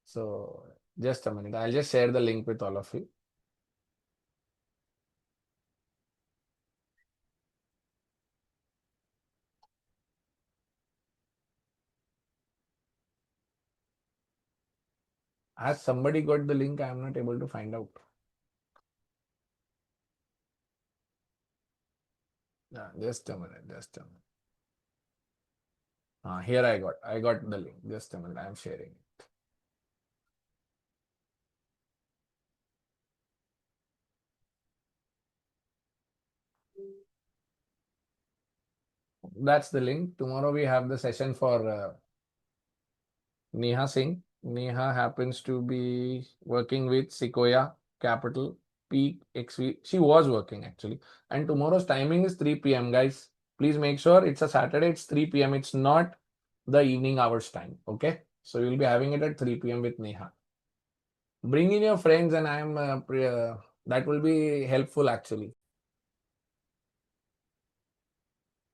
So just a minute. I'll just share the link with all of you. Has somebody got the link? I'm not able to find out. Yeah, just a minute. Just a minute. Here I got the link. Just a minute. I'm sharing it. That's the link. Tomorrow we have the session for Neha Singh. Neha happens to be working with Sequoia Capital, Peak XV. She was working actually. And tomorrow's timing is 3 p.m. guys. Please make sure it's a Saturday, it's 3 p.m. It's not the evening hours time. Okay. So you'll be having it at 3 p.m. with Neha. Bring in your friends, and that will be helpful actually.